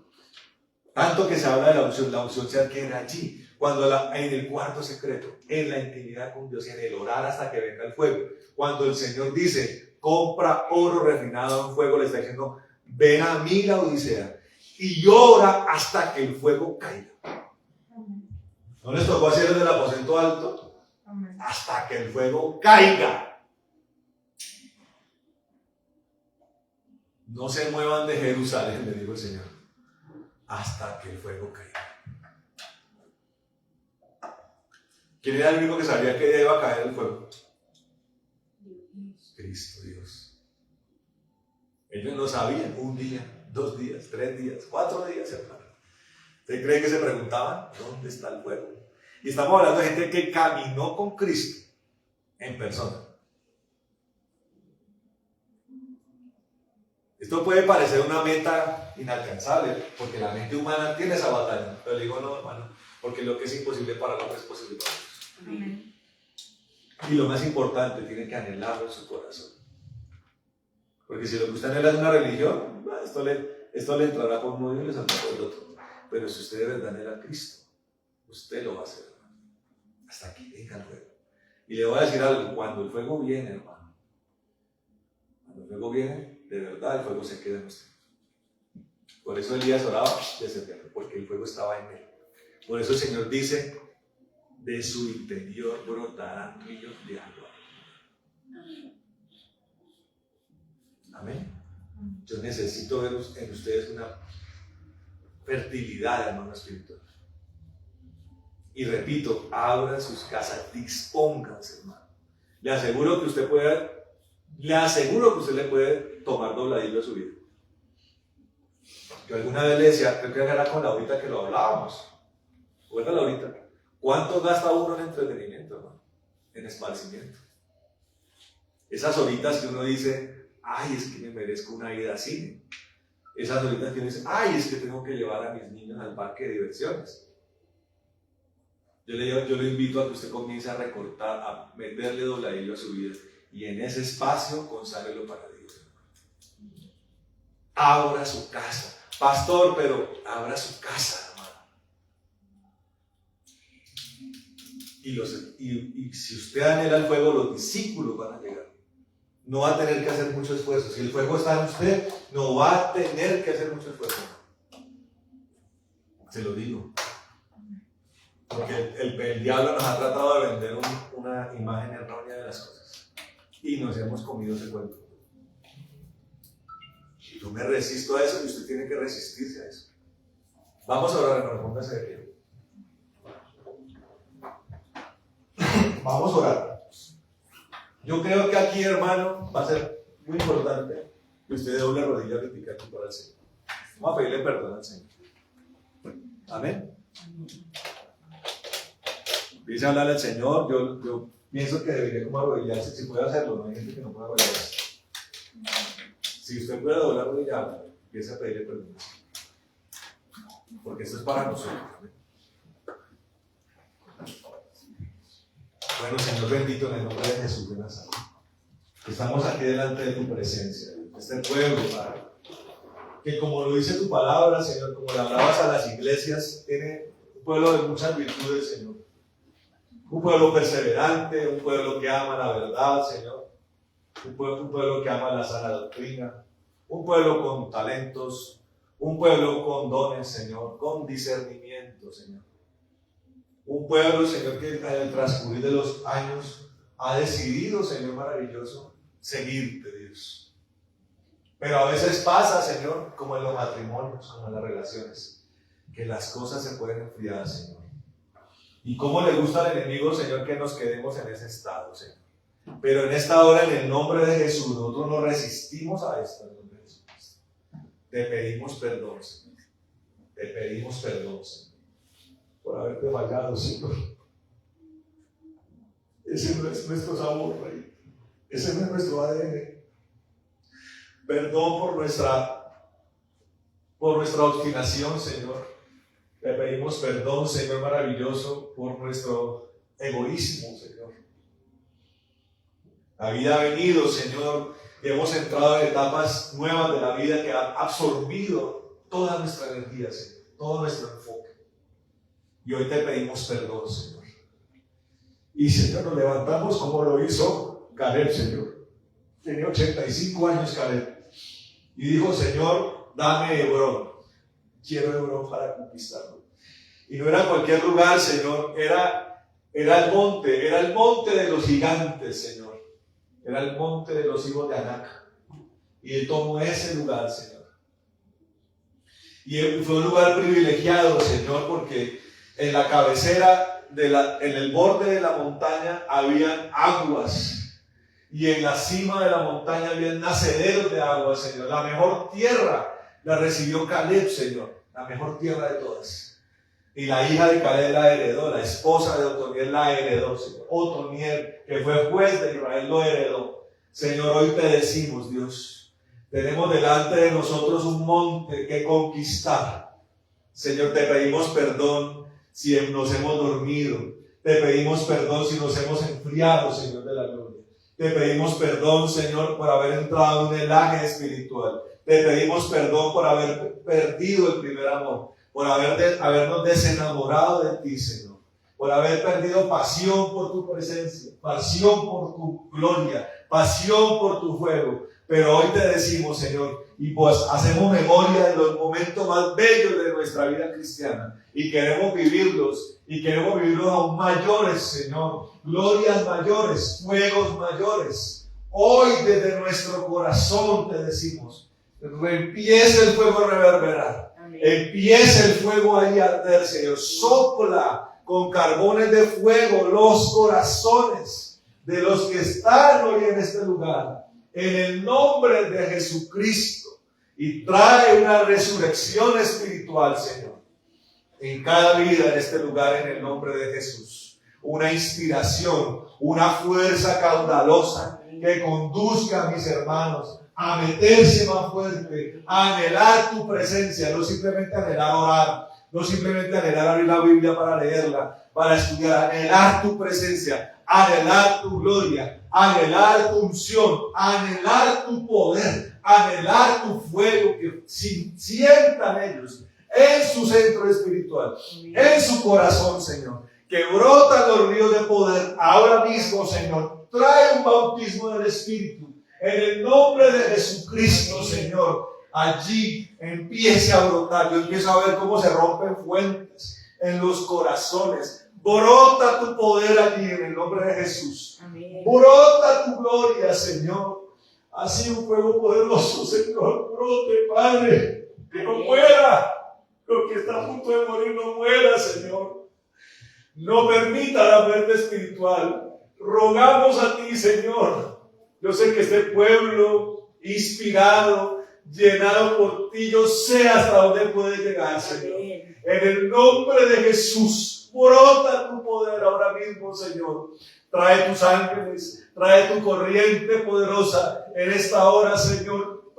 Tanto que se habla de la unción se adquiere allí. Cuando en el cuarto secreto, en la intimidad con Dios y en el orar hasta que venga el fuego. Cuando el Señor dice, compra oro refinado en fuego, le está diciendo, ven a mí la odisea y llora hasta que el fuego caiga. ¿No les tocó hacer desde el aposento alto? Hasta que el fuego caiga. No se muevan de Jerusalén, le dijo el Señor, hasta que el fuego caiga. ¿Quién era el único que sabía que iba a caer el fuego? Cristo Dios. Ellos no sabían, 1 día, 2 días, 3 días, 4 días, hermano. ¿Usted cree que se preguntaban dónde está el fuego? Y estamos hablando de gente que caminó con Cristo en persona. Esto puede parecer una meta inalcanzable, porque la mente humana tiene esa batalla. Pero le digo, no, hermano, porque lo que es imposible para el hombre es posible para Dios. Amén. Y lo más importante, tiene que anhelarlo en su corazón. Porque si lo que usted anhela es una religión, esto le entrará por uno y le saldrá por el otro. Pero si usted de verdad anhela a Cristo, usted lo va a hacer, hermano, hasta que venga el fuego. Y le voy a decir algo, cuando el fuego viene, hermano, cuando el fuego viene, de verdad el fuego se queda en usted. Por eso Elías oraba descendiendo, porque el fuego estaba en él. Por eso el Señor dice, de su interior brotarán ríos de agua. Amén. Yo necesito ver en ustedes una fertilidad, hermano espiritual. Y repito, abran sus casas, dispónganse, hermano. Le aseguro que usted le puede tomar dobladillo a su vida. Yo alguna vez le decía, creo que era con Laurita que lo hablábamos. ¿Recuerda, Laurita? ¿Cuánto gasta uno en entretenimiento, hermano? En esparcimiento. Esas horitas que uno dice, ay, es que me merezco una ida al cine. Esas horitas que uno dice, ay, es que tengo que llevar a mis niños al parque de diversiones. Yo le invito a que usted comience a recortar, a meterle dobladillo a su vida. Y en ese espacio, conságrelo para Dios. Abra su casa. Pastor, pero abra su casa, hermano. Y si usted anhela el fuego, los discípulos van a llegar. No va a tener que hacer mucho esfuerzo. Si el fuego está en usted, no va a tener que hacer mucho esfuerzo. Se lo digo. Porque el diablo nos ha tratado de vender una imagen errónea de las cosas. Y nos hemos comido ese cuento. Yo me resisto a eso y usted tiene que resistirse a eso. Vamos a orar, hermano, póngase de pie. Vamos a orar. Yo creo que aquí, hermano, va a ser muy importante que usted doble la rodilla y pique aquí para el Señor. Vamos a pedirle perdón al Señor. Amén. Empiece a hablarle al Señor. Yo pienso que debería como arrodillarse. Si puede hacerlo, no hay gente que no pueda arrodillarse. Si usted puede doblar la rodilla, empiece a pedirle perdón. Porque esto es para nosotros. ¿Amén? Bueno, Señor bendito, en el nombre de Jesús de Nazaret. Estamos aquí delante de tu presencia, este pueblo, Padre, que como lo dice tu palabra, Señor, como le hablabas a las iglesias, tiene un pueblo de muchas virtudes, Señor. Un pueblo perseverante, un pueblo que ama la verdad, Señor. Un pueblo que ama la sana doctrina. Un pueblo con talentos. Un pueblo con dones, Señor. Con discernimiento, Señor. Un pueblo, Señor, que en el transcurrir de los años ha decidido, Señor maravilloso, seguirte, Dios. Pero a veces pasa, Señor, como en los matrimonios, como en las relaciones, que las cosas se pueden enfriar, Señor. Y cómo le gusta al enemigo, Señor, que nos quedemos en ese estado, Señor. Pero en esta hora, en el nombre de Jesús, nosotros nos resistimos a esto, en el nombre de Jesús. Te pedimos perdón, Señor. Te pedimos perdón, Señor, por haberte fallado, Señor. Ese no es nuestro sabor, Rey. Ese no es nuestro ADN. Perdón por nuestra obstinación, Señor. Te pedimos perdón, Señor maravilloso, por nuestro egoísmo, Señor. La vida ha venido, Señor, y hemos entrado en etapas nuevas de la vida que han absorbido toda nuestra energía, Señor, todo nuestro enfoque. Y hoy te pedimos perdón, Señor. Y, Señor, nos levantamos como lo hizo Caleb, Señor. Tenía 85 años Caleb. Y dijo, Señor, dame Hebrón. Quiero Hebrón para conquistarlo. Y no era cualquier lugar, Señor, era el monte de los gigantes, Señor. Era el monte de los hijos de Anac. Y él tomó ese lugar, Señor. Y fue un lugar privilegiado, Señor, porque en la cabecera, en el borde de la montaña, habían aguas. Y en la cima de la montaña habían nacederos de agua, Señor. La mejor tierra la recibió Caleb, Señor, la mejor tierra de todas. Y la hija de Caleb la heredó, la esposa de Otoniel la heredó, Señor. Otoniel, que fue juez de Israel, lo heredó. Señor, hoy te decimos, Dios, tenemos delante de nosotros un monte que conquistar. Señor, te pedimos perdón si nos hemos dormido. Te pedimos perdón si nos hemos enfriado, Señor de la gloria. Te pedimos perdón, Señor, por haber entrado en un helaje espiritual. Te pedimos perdón por haber perdido el primer amor, por habernos desenamorado de ti, Señor, por haber perdido pasión por tu presencia, pasión por tu gloria, pasión por tu fuego. Pero hoy te decimos, Señor, y pues hacemos memoria de los momentos más bellos de nuestra vida cristiana y queremos vivirlos aún mayores, Señor, glorias mayores, fuegos mayores. Hoy desde nuestro corazón te decimos, empieza el fuego a reverberar. Amén. Empieza el fuego ahí a arder, Señor. Sopla con carbones de fuego los corazones de los que están hoy en este lugar, en el nombre de Jesucristo, y trae una resurrección espiritual, Señor, en cada vida en este lugar, en el nombre de Jesús. Una inspiración, una fuerza caudalosa que conduzca a mis hermanos a meterse más fuerte, a anhelar tu presencia, no simplemente anhelar orar, no simplemente anhelar abrir la Biblia para leerla, para estudiar, anhelar tu presencia, anhelar tu gloria, anhelar tu unción, anhelar tu poder, anhelar tu fuego, que sientan ellos en su centro espiritual, en su corazón, Señor, que brotan los ríos de poder ahora mismo, Señor. Trae un bautismo del Espíritu. En el nombre de Jesucristo, Señor, allí empiece a brotar. Yo empiezo a ver cómo se rompen fuentes en los corazones. Brota tu poder allí en el nombre de Jesús. Amén. Brota tu gloria, Señor. Así un fuego poderoso, Señor. Brote, Padre. Que no muera. Lo que está a punto de morir no muera, Señor. No permita la muerte espiritual. Rogamos a ti, Señor. Yo sé que este pueblo inspirado, llenado por ti, yo sé hasta dónde puede llegar, Señor. En el nombre de Jesús, brota tu poder ahora mismo, Señor. Trae tus ángeles, trae tu corriente poderosa en esta hora, Señor.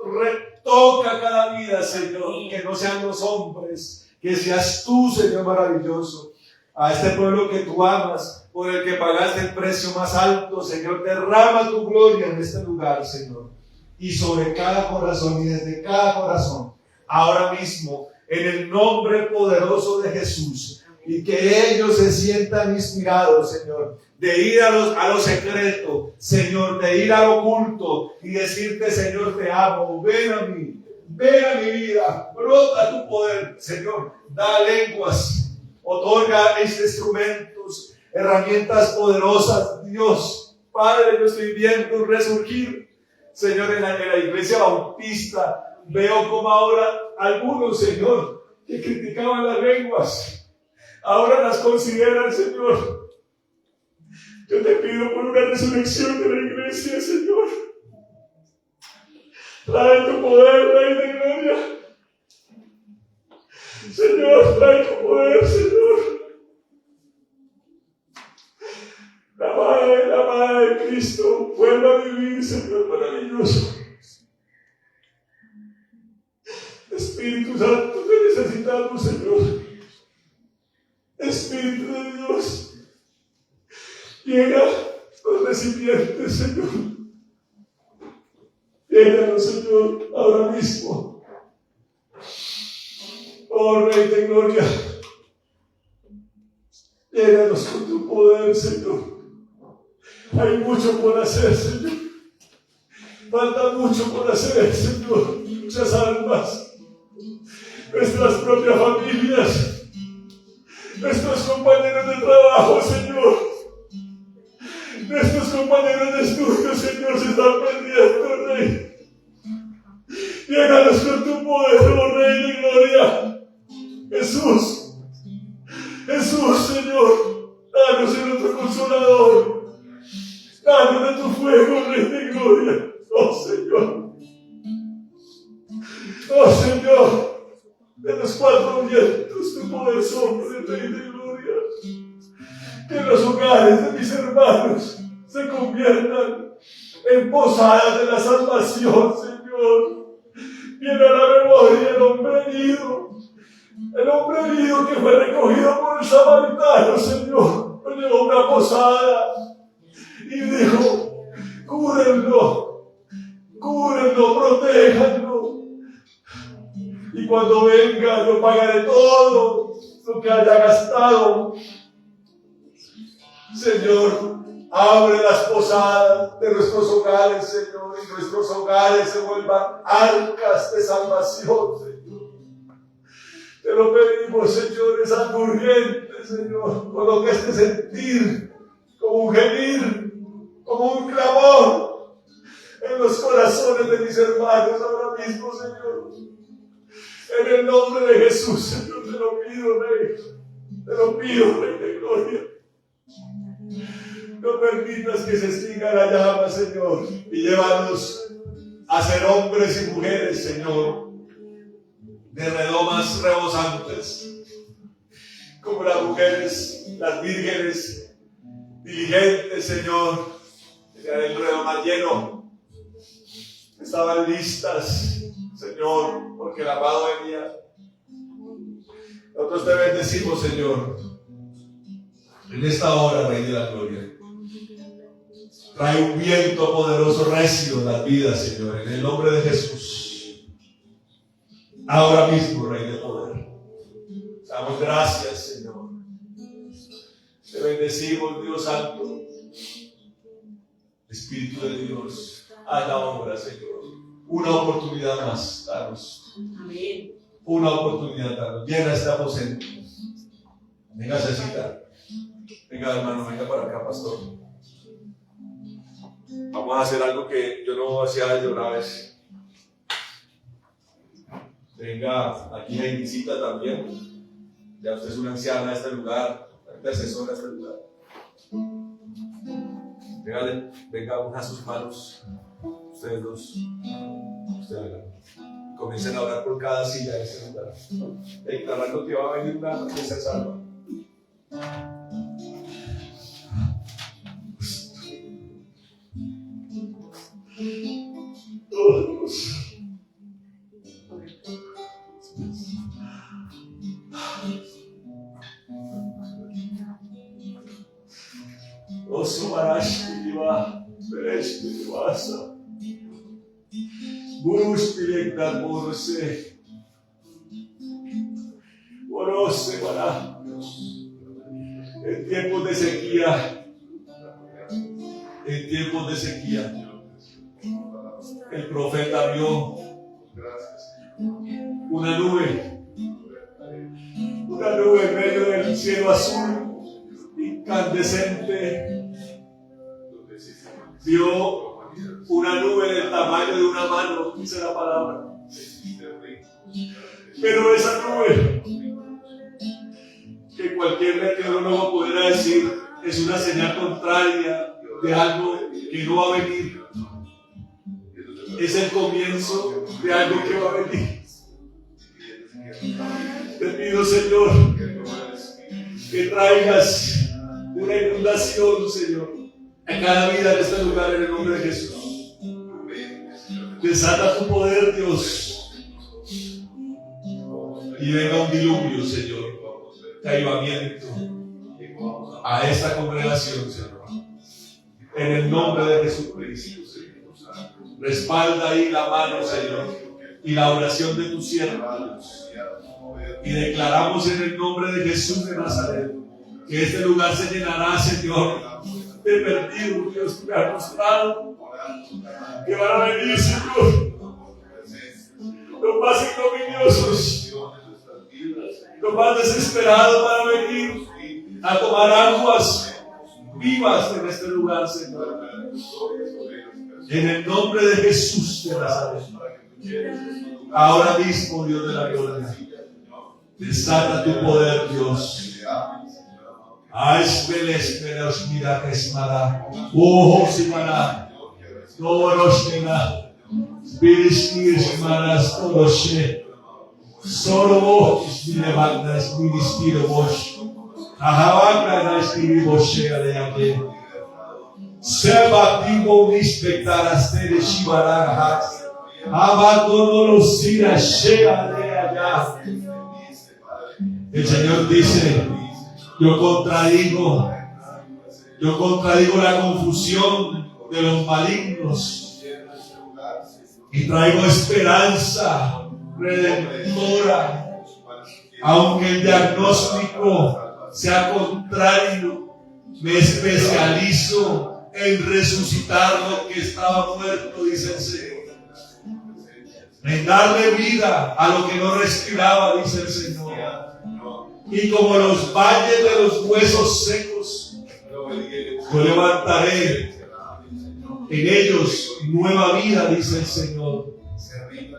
Toca cada vida, Señor, que no sean los hombres, que seas tú, Señor maravilloso. A este pueblo que tú amas, por el que pagaste el precio más alto, Señor. Derrama tu gloria en este lugar, Señor. Y sobre cada corazón y desde cada corazón, ahora mismo, en el nombre poderoso de Jesús. Y que ellos se sientan inspirados, Señor, de ir a lo secreto, Señor, de ir a lo oculto y decirte, Señor, te amo, ven a mí, ven a mi vida, brota tu poder, Señor, da lenguas, otorga instrumentos, herramientas poderosas, Dios, Padre, yo estoy viendo un resurgir, Señor, en la iglesia bautista, veo como ahora algunos, Señor, que criticaban las lenguas, ahora las consideran, Señor. Yo te pido por una resurrección de la iglesia, Señor. Trae tu poder, Rey de gloria. Señor, trae tu poder, Señor. La madre de Cristo, vuelva a vivir, Señor, maravilloso. Espíritu Santo, te necesitamos, Señor. Espíritu de Dios, llena los recipientes, Señor. Llénanos, Señor, ahora mismo. Oh, Rey de gloria. Llénanos con tu poder, Señor. Hay mucho por hacer, Señor. Falta mucho por hacer, Señor. Muchas almas. Nuestras propias familias. Nuestros compañeros de trabajo, Señor. Nuestros compañeros de estudio, Señor, se están perdiendo, Rey. Llénanos con tu poder, oh Rey de gloria. Jesús, Señor, danos en nuestro consolador. Danos de tu fuego, Rey de gloria. Oh, Señor. Oh, Señor. De los cuatro vientos, tu poder sobre, Rey de gloria. Que los hogares de mis hermanos se conviertan en posadas de la salvación, Señor. Viene a la memoria el hombre herido que fue recogido por el samaritano, Señor. Lo llevó a una posada y dijo: cúrenlo, protéjanlo. Y cuando venga, yo pagaré todo lo que haya gastado. Señor, abre las posadas de nuestros hogares, Señor, y nuestros hogares se vuelvan arcas de salvación, Señor. Te lo pedimos, Señor, es algo urgente, Señor. Coloca este sentir como un gemir, como un clamor en los corazones de mis hermanos ahora mismo, Señor. En el nombre de Jesús, Señor, te lo pido, Rey. Te lo pido, Rey de gloria. No permitas que se extinga la llama, Señor, y llévanos a ser hombres y mujeres, Señor, de redomas rebosantes, como las mujeres, las vírgenes, diligentes, Señor, tenían el redoma lleno, estaban listas, Señor, porque el amado venía. Nosotros te bendecimos, Señor, en esta hora, Rey de la gloria. Trae un viento poderoso, recio en las vidas, Señor, en el nombre de Jesús. Ahora mismo, Rey de poder. Damos gracias, Señor. Te bendecimos, Dios Santo. Espíritu de Dios, haz la obra, Señor. Una oportunidad más, danos. Amén. Una oportunidad, danos. Llena este aposento. Venga, Cecita. Venga, hermano, venga para acá, pastor. Vamos a hacer algo que yo no hacía desde una vez. Venga, aquí hay visita también. Ya usted es una anciana de este lugar, una intercesora de este lugar. Venga, una a sus manos. Ustedes dos. Ustedes vengan. Comiencen a orar por cada silla de este lugar. Declarando que va a venir una que se salva. Todos. Osobarashiriba, Bereshtiribasa, Burushtirekta Borose, Borose para en tiempos de sequía, el profeta vio una nube en medio del cielo azul, incandescente. Vio una nube del tamaño de una mano, dice la palabra. Pero esa nube, que cualquier meteorólogo pudiera decir, es una señal contraria de algo que no va a venir. Es el comienzo de algo que va a venir. Te pido, Señor, que traigas una inundación, Señor, a cada vida de este lugar en el nombre de Jesús. Desata tu poder, Dios, y venga un diluvio, Señor, de avivamiento a esta congregación, Señor, en el nombre de Jesucristo. Respalda ahí la mano, Señor, y la oración de tus siervos. Y declaramos en el nombre de Jesús de Nazaret que este lugar se llenará, Señor, de perdidos, Dios, me ha mostrado que van a venir, Señor, los más ignominiosos, los más desesperados van a venir a tomar aguas vivas en este lugar, Señor. En el nombre de Jesús de Nazaret. Ahora mismo, Dios de la gloria, desata tu poder, Dios. Aisbeles menos mira que es mala. Oh, simana. Todos mira. Biristir manas todos. Solo vos me levantas ministro vos. Ahabana estiri vos de aquí. Seba tibo inspectaras de Shivaraja. Abandono los iras llega de allá. El Señor dice: yo contradigo la confusión de los malignos y traigo esperanza redentora, aunque el diagnóstico sea contrario. Me especializo en resucitar lo que estaba muerto, dice el Señor, en darle vida a lo que no respiraba, dice el Señor. Y como los valles de los huesos secos, yo levantaré en ellos nueva vida, dice el Señor.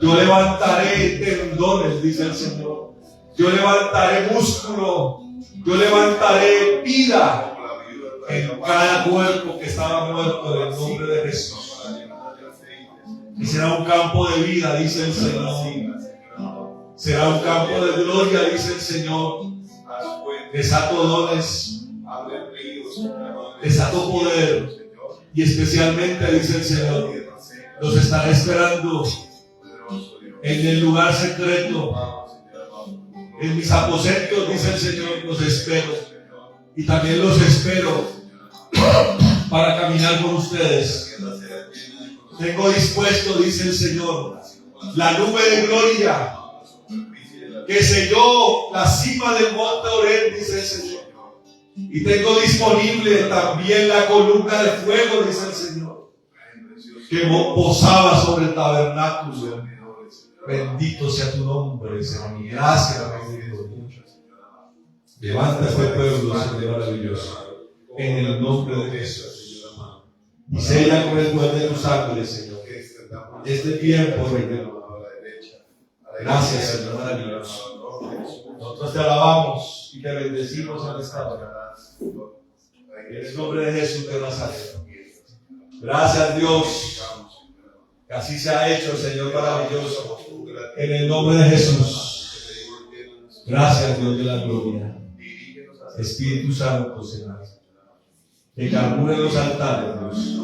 Yo levantaré tendones, dice el Señor. Yo levantaré músculo. Yo levantaré vida en cada cuerpo que estaba muerto, en el nombre de Jesús. Y será un campo de vida, dice el Señor. Será un campo de gloria, dice el Señor. Desato dones, desato poder, y especialmente, dice el Señor, los estaré esperando en el lugar secreto, en mis aposentos, dice el Señor, los espero, y también los espero para caminar con ustedes. Tengo dispuesto, dice el Señor, la nube de gloria que selló la cima del monte Oreb, dice el Señor. Y tengo disponible también la columna de fuego, dice el Señor, que posaba sobre el tabernáculo. Bendito sea tu nombre, Señor. Gracias, bendito. Levanta este pueblo, Señor maravilloso, en el nombre de Jesús. Y sella con el poder de tu sangre, Señor, este tiempo, Señor. Gracias, Señor maravilloso. Nosotros te alabamos y te bendecimos en esta hora. En el nombre de Jesús de Nazaret. Gracias, Dios. Que así se ha hecho, Señor maravilloso. En el nombre de Jesús. Gracias, Dios de la gloria. Espíritu Santo, Señor, que carbure los altares, Dios.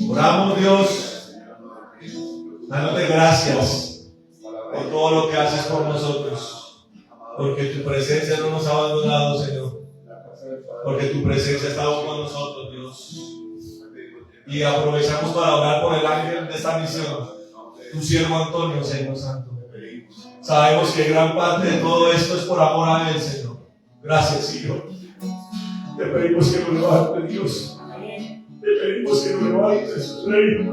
Oramos, Dios, dándote gracias por todo lo que haces por nosotros, porque tu presencia no nos ha abandonado, Señor. porque tu presencia ha estado con nosotros, Dios. Y aprovechamos para orar por el ángel de esta misión, tu siervo Antonio, Señor Santo. Sabemos que gran parte de todo esto es por amor a él, Señor. Gracias, Señor. Te pedimos que lo levantes, Dios. Te pedimos que lo levantes, Rey.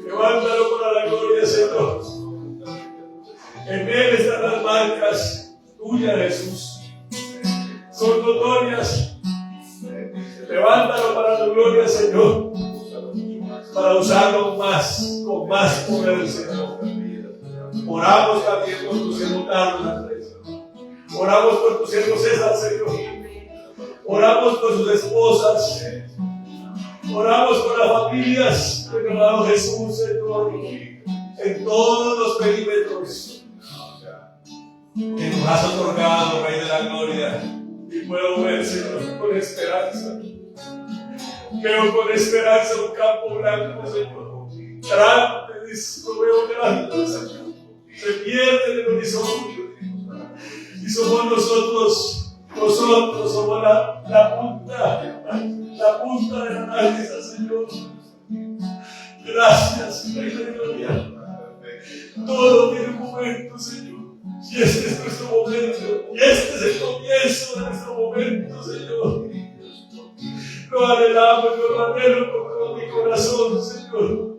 Levántalo para la gloria, Señor. En él están las marcas tuyas, Jesús. Son notorias. Levántalo para tu gloria, Señor. Para usarlo más, con más poder, Señor. Oramos también por tu siervo Carlos, Andrés. Oramos por tu siervo César, Señor. Oramos por sus esposas. Oramos por las familias del amado Jesús, Señor. En todos los perímetros que nos has otorgado, Rey de la Gloria. Y puedo ver, Señor, con esperanza. Veo con esperanza un campo blanco, Señor. Grande, lo veo grande, Señor. Se pierde en el horizonte. Y somos nosotros somos la punta de la nariz, Señor. Gracias, Rey de Gloria. Todo tiene un momento, Señor. Y este es nuestro momento. Y este es el comienzo de nuestro momento, Señor. Lo anhelamos, lo anhelo con todo mi corazón, Señor.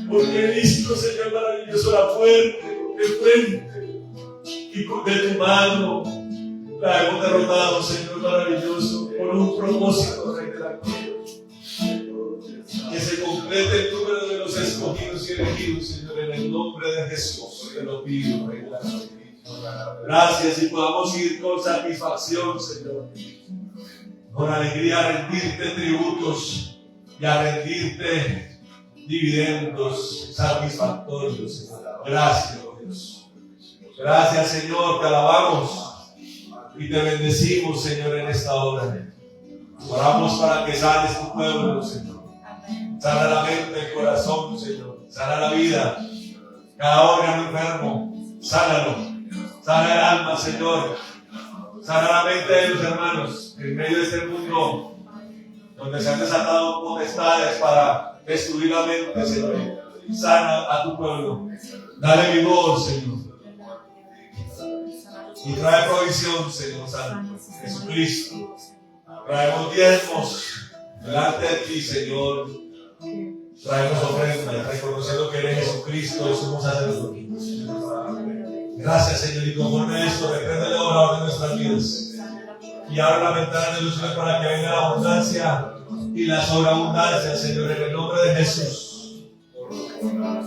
Porque he visto, Señor maravilloso, la fuerte de frente y de tu mano la hemos derrotado, Señor maravilloso, por un propósito, Rey de la Gloria. Que se complete el número de los escogidos y elegidos, Señor, en el nombre de Jesús. Te lo pido, Rey de la Gloria. Gracias y podamos ir con satisfacción, Señor. Con alegría a rendirte tributos y a rendirte dividendos satisfactorios, Señor. Gracias, Dios. Gracias, Señor, te alabamos y te bendecimos, Señor, en esta hora. Oramos para que sanes tu pueblo, Señor. Sana la mente, el corazón, Señor. Sana la vida. Cada órgano enfermo, sánalo. Sana el alma, Señor. Sana la mente de los hermanos en medio de este mundo donde se han desatado potestades para destruir la mente, Señor. Sana a tu pueblo. Dale vigor, Señor. Y trae provisión, Señor Santo. Jesucristo. Traemos diezmos delante de ti, Señor. Traemos ofrendas, reconociendo que eres Jesucristo, el sumo sacerdote. Gracias, Señor, y conforme a esto, reprende la obra de nuestras vidas. Y abre la ventana de luz para que venga la abundancia y la sobreabundancia, Señor, en el nombre de Jesús.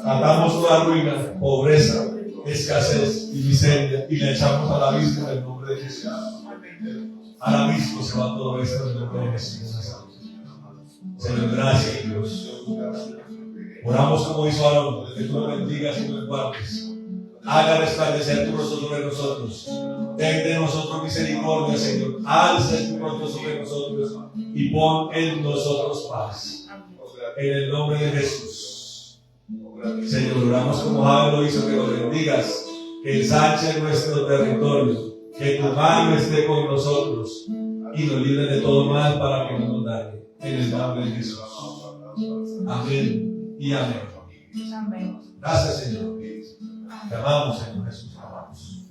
Atamos toda ruina, pobreza, escasez y miseria y le echamos al abismo en el nombre de Jesús. Al abismo se va todo esto en el nombre de Jesús. Señor, gracias, Dios. Oramos como hizo Aarón, que tú lo bendigas y tú lo guardes. Haga resplandecer tu rostro sobre nosotros. Ten de nosotros misericordia, Señor. Alza tu rostro sobre nosotros y pon en nosotros paz. En el nombre de Jesús. Señor, oramos como Javier lo hizo, que lo bendigas, que ensanche nuestro territorio, que tu mano esté con nosotros y nos libre de todo mal para que no nos dañe. En el nombre de Jesús. Amén y amén. Gracias, Señor. Te amamos, Señor Jesús. Te amamos.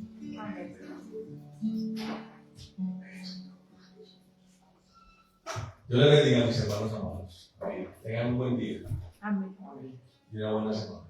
Dios le bendiga a mis hermanos amados. Tengan un buen día. Amén. Y una buena semana.